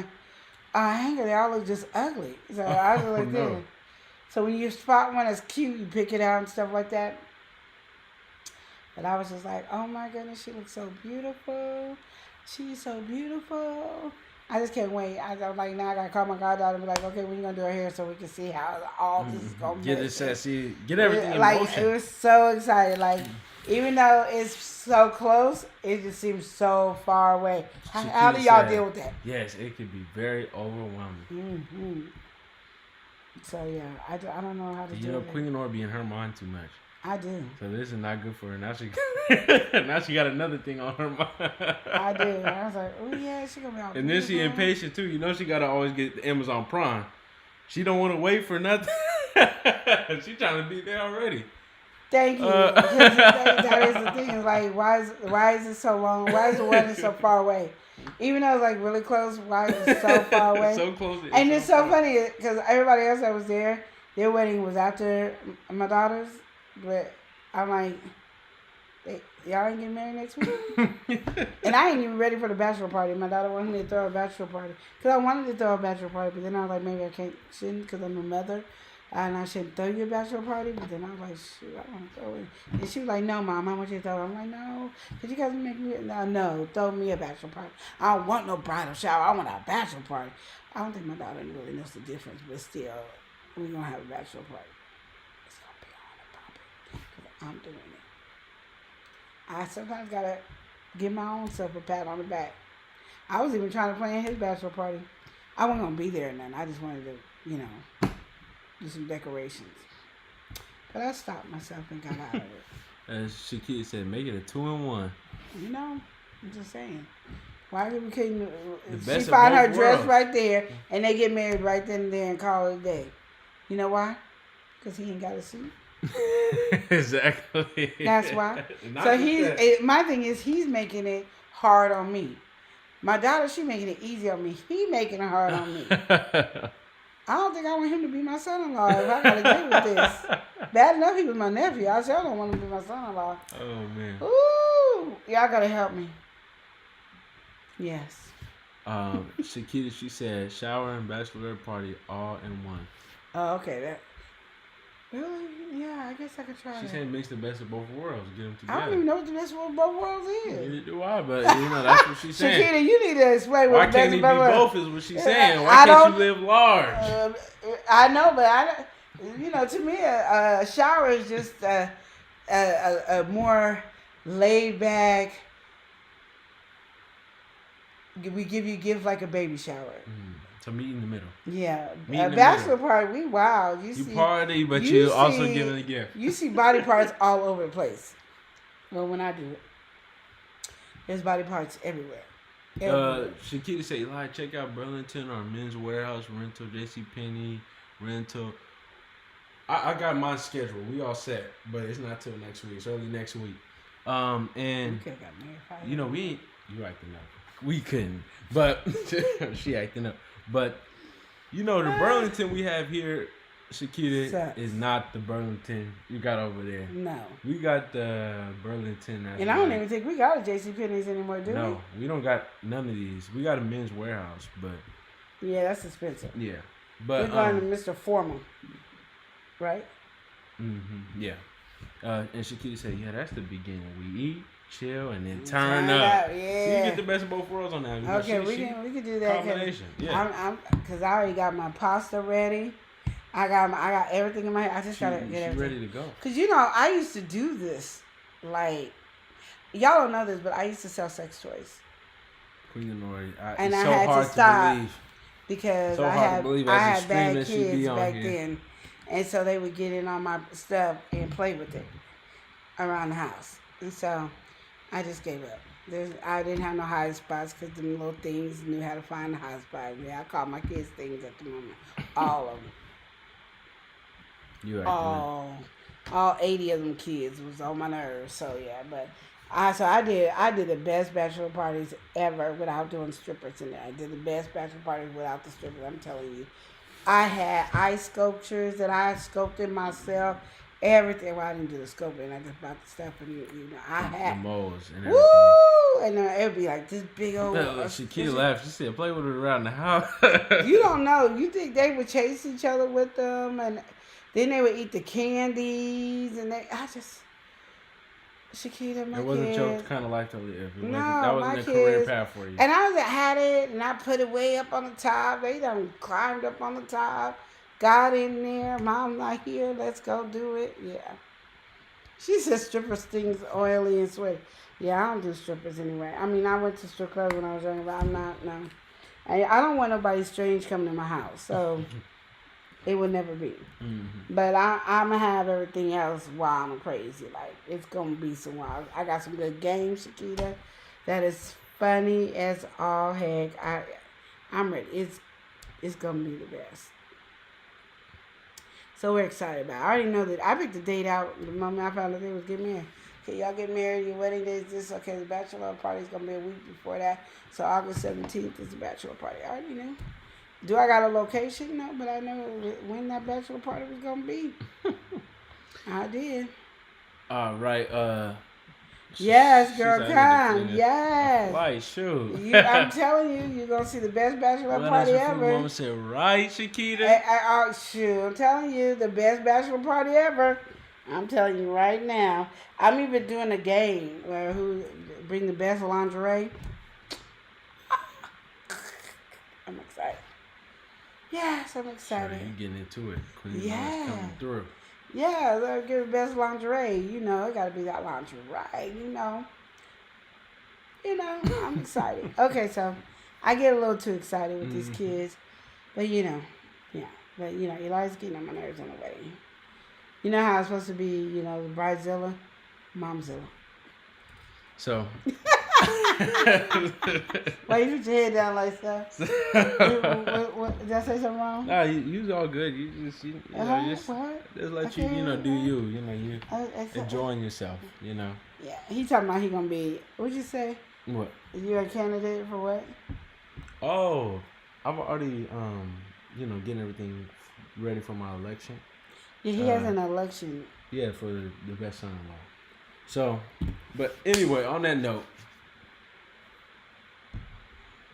a hanger, they all look just ugly. So I was like, this. So when you spot one that's cute, you pick it out and stuff like that. But I was just like, oh my goodness, she looks so beautiful. She's so beautiful. I just can't wait. I was like, now I gotta call my goddaughter and be like, okay, when you gonna do her hair so we can see how all this is gonna
Get it sexy. Get everything in
like,
motion.
It was so excited. Like, even though it's so close, it just seems so far away. How do y'all deal with that?
Yes, it could be very overwhelming.
Mm-hmm. So yeah, I don't know how to do it.
You know, Queen Nor be in her mind too much.
I do.
So this is not good for her. Now she got another thing on her mind.
I do. I was like, oh yeah, she gonna be all
And then she
beautiful.
impatient too. You know she gotta always get the Amazon Prime. She don't want to wait for nothing. She trying to be there already.
Thank you. That is the thing. It's like, why is it so long? Why is the wedding so far away? Even though it's like really close, why is it so far away?
So close.
And it's so funny because everybody else that was there, their wedding was after my daughter's. But I'm like, y'all ain't getting married next week? And I ain't even ready for the bachelor party. My daughter wanted me to throw a bachelor party. Because I wanted to throw a bachelor party, but then I was like, maybe I shouldn't because I'm a mother. And I shouldn't throw you a bachelor party. But then I was like, shoot, I want to throw it. And she was like, no, Mom, I want you to throw it. I'm like, no. Because you guys make me, no, throw me a bachelor party. I don't want no bridal shower. I want a bachelor party. I don't think my daughter really knows the difference, but still, we're going to have a bachelor party. I'm doing it. I sometimes gotta give my own self a pat on the back. I was even trying to plan his bachelor party. I wasn't gonna be there or nothing. I just wanted to, you know, do some decorations. But I stopped myself and got out of it.
As Shakira said, make it a 2-in-1.
You know, I'm just saying. Why we couldn't?
She
find her dress right there, and they get married right then and there and call it a day. You know why? Because he ain't got a suit.
Exactly.
That's why. So my thing is he's making it hard on me. My daughter, she making it easy on me. He making it hard on me. I don't think I want him to be my son-in-law if I gotta deal with this. Bad enough he was my nephew. I sure don't want him to be my son-in-law.
Oh man.
Ooh, y'all gotta help me. Yes.
Shakita, she said shower and bachelorette party all in one.
Oh, okay. That really? Yeah, I guess I could try
She
that.
said mix the best of both worlds, get them
I don't
together.
even know what the best of both worlds is.
Neither do I, but that's what she's saying.
Shakita, you need to explain
Why
what the
can't
best
he
of
be
both worlds.
both? Is what she's saying.
I
Why can't
don't-
you live large?
I know, but to me, a shower is just a more laid back. We give you gifts like a baby shower.
So meet in the middle.
Yeah,
Meet
a
in the
bachelor
middle.
party. We wild.
You party, but you also giving a gift.
You see body parts all over the place. Well, when I do it, there's body parts everywhere.
Shakita said, Eli, check out Burlington or Men's Warehouse rental, JCPenney rental. I got my schedule. We all set, but it's not till next week. It's early next week. And
We could have got married.
you know, we ain't, you acting up. We couldn't, but she acting up. But you know, the Burlington we have here, Shakita,
Sucks.
is not the Burlington you got over there.
No.
We got the Burlington. That's
And I don't
like-
even think we got a JCPenney's anymore, do
No, we don't got none of these. We got a Men's Warehouse, but
we? Yeah, that's expensive.
yeah,
We're
but
going to Mr. Formal, right?
yeah. And Shakita said, "Yeah, that's the beginning. We eat, chill, and then turn
Turn
up.
up,
So you
yeah.
get the best of both worlds on that.
Okay, we can do that.
Combination, yeah.
Because I already got my pasta ready. I got everything in my head. I just gotta
She's
get everything
ready to go.
Cause I used to do this, like y'all don't know this, but I used to sell sex toys
Queen of Nori,
And
it's
I
so
had to
hard
stop.
believe.
because
So
I
hard to
had
believe
I
as
had
extreme
bad
as she be
kids
on
back
here.
then, and so they would get in on my stuff and play with it around the house, and so I just gave up. I didn't have no hiding spots because them little things knew how to find the hiding spot. Yeah, I call my kids things at the moment, all of them.
You acting up.
All 80 of them kids was on my nerves. So yeah, but I did the best bachelor parties ever without doing strippers in there. I did the best bachelor parties without the strippers. I'm telling you, I had ice sculptures that I sculpted myself. Everything. Well, I didn't do the sculpting. I just bought the stuff, and I
The
had
molds and everything.
woo, and it would be like this big old.
Shakira laughed. She said, "Play with it around the house."
You don't know. You think they would chase each other with them, and then they would eat the candies, and Shakita, my
It wasn't your
kids.
kind of life to live. That
No,
wasn't
my
a career
kids.
path for you.
And I had it, and I put it way up on the top. They done climbed up on the top, got in there. Mom not here. Let's go do it. Yeah. She said stripper stings oily and sweaty. Yeah, I don't do strippers anyway. I mean, I went to strip clubs when I was younger, but I'm not, no. I don't want nobody strange coming to my house, so it would never be. But I'm going to have everything else wild and crazy. Like, it's going to be some wild. I got some good games, Shakita, that is funny as all heck. I'm ready. It's going to be the best. So we're excited about it. I already know that. I picked the date out the moment I found out they was getting married. Okay, y'all get married, your wedding day is this. Okay, the bachelor party is going to be a week before that. So August 17th is the bachelor party. I already know. Do I got a location? No, but I know when that bachelor party was going to be. I did.
All right.
Yes,
she's
girl,
out here
come.
defending
Yes.
Like, shoot.
I'm telling you, you're going to see the best bachelor party ever.
Woman said, right, Shakita?
Shoot, I'm telling you, the best bachelor party ever. I'm telling you right now. I'm even doing a game where who bring the best lingerie. I'm excited. Yes, I'm excited.
Sure, you getting into it. Queen
Yeah.
is coming through.
Yeah, they'll give the best lingerie. It got to be that lingerie, I'm excited. Okay, so I get a little too excited with these kids. But, yeah. But, Eli's getting on my nerves on the wedding. You know how it's supposed to be, the bridezilla, momzilla.
So.
Why you put your head down like that? What, did I say something wrong?
Nah, you all good. You just,
What?
just let
Okay,
you, do you. You
I
enjoying yourself,
Yeah, he talking about he gonna be. What'd you say?
What?
You a candidate for what?
Oh, I've already getting everything ready for my election.
Yeah, he has an election.
Yeah, for the best son-in-law. So, but anyway, on that note,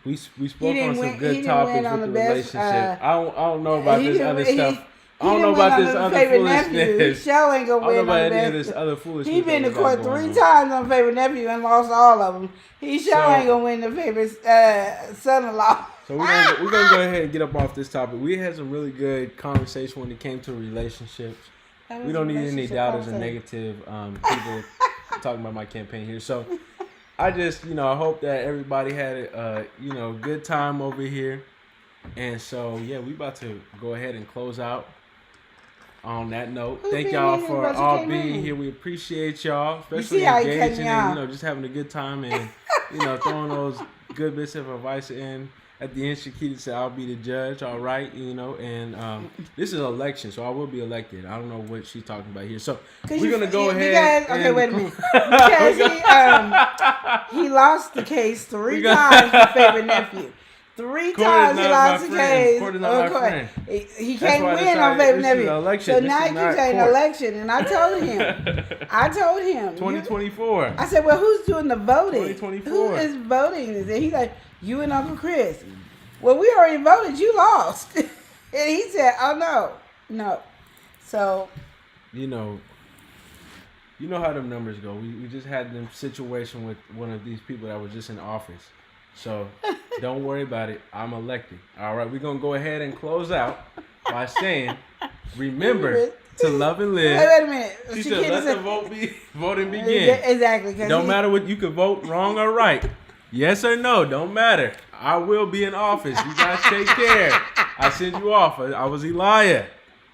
we spoke on some good topics with the relationship. I don't know about this other stuff. I don't know about this other foolishness.
Shell ain't gonna win on the
any of this other foolishness.
He been to court 3 times on favorite nephew and lost all of them. He ain't gonna win the favorite son-in-law.
So we're gonna go ahead and get up off this topic. We had some really good conversation when it came to relationships. We don't need any doubters and negative people talking about my campaign here. So I just, I hope that everybody had a, good time over here. And so, yeah, we about to go ahead and close out on that note. Thank y'all for all being here. We appreciate y'all, especially engaging and, just having a good time and, throwing those good bits of advice in. At the end, Shakita said, I'll be the judge, all right, and this is an election, so I will be elected. I don't know what she's talking about here. So we're going to go ahead.
Okay, wait a minute. Because he lost the case 3 times for favorite nephew. 3 times he lost the case.
Court is not my friend.
He can't win on favorite nephew. So now you saying election, and I told him.
2024.
I said, well, who's doing the voting?
2024.
Who is voting? And he's like, you and Uncle Chris. Well, we already voted. You lost. And he said, oh, no. So.
You know how them numbers go. We just had them situation with one of these people that was just in office. So don't worry about it. I'm elected. All right, we're going to go ahead and close out by saying, remember to love and live.
Wait a minute.
She said, let the voting begin.
Exactly.
Don't matter what, you can vote wrong or right. Yes or no, don't matter. I will be in office. You guys take care. I send you off. I was Elijah.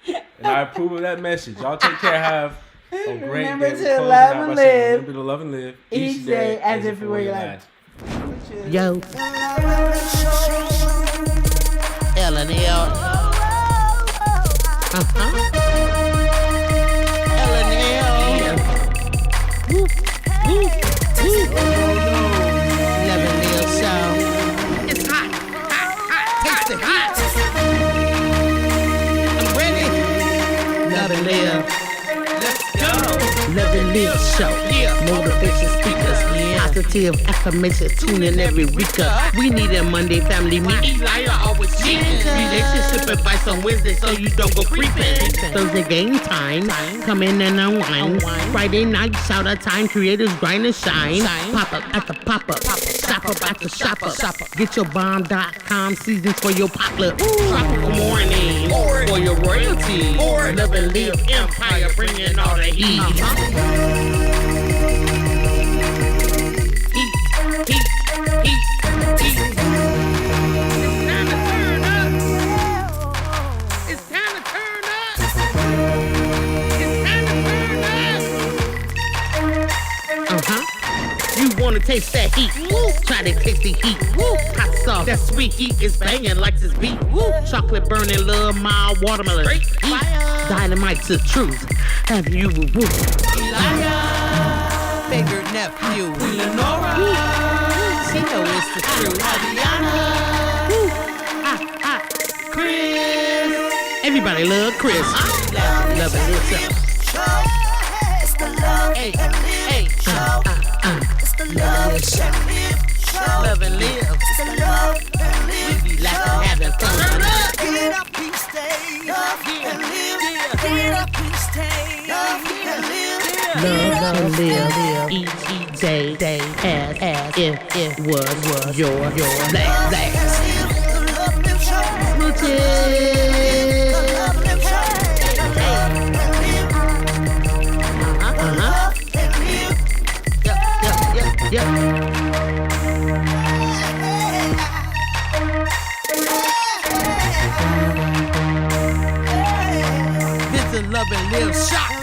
And I approve of that message. Y'all take care. Have a great
Remember
day.
to love and live.
Remember to love and live
each day as if it were your life.
Yo. L&L. L&L. Woo. Woo. Woo. Love and live show. It's hot. Taste it hot. I'm ready. Love and live. Let's go. Love and live show. Motivation speakers. Positive affirmation, tune in every week. We need a Monday family meeting. Elijah always cheating. Relationship advice on Wednesday so you don't go creeping. Thursday game time, come in and unwind. Friday night shout out time, creators grind and shine. Pop up at the pop up, shop up at the shop up. Get your bomb.com seasons for your poplar. Tropical morning for your royalty. Love and live empire, bringing all the heat. Heat. It's time to turn up. You wanna taste that heat? Try to taste the heat. Hot sauce, that sweet heat is banging like this beat. Chocolate burning, love, mild watermelon. Heat. Dynamite to truth. Have you Elijah, favorite nephew, Lenora. She know it's the truth. Adriana. Chris. Everybody love Chris. Love and live show.
It's the love and live show. It's the love and live show.
Love and live.
It's the love and live.
We be laughing, having fun.
Get up and stay. Love and live. Get up and stay. Love and live.
Love and live each day as if it was your last. Yep. This is Love and Live Shop.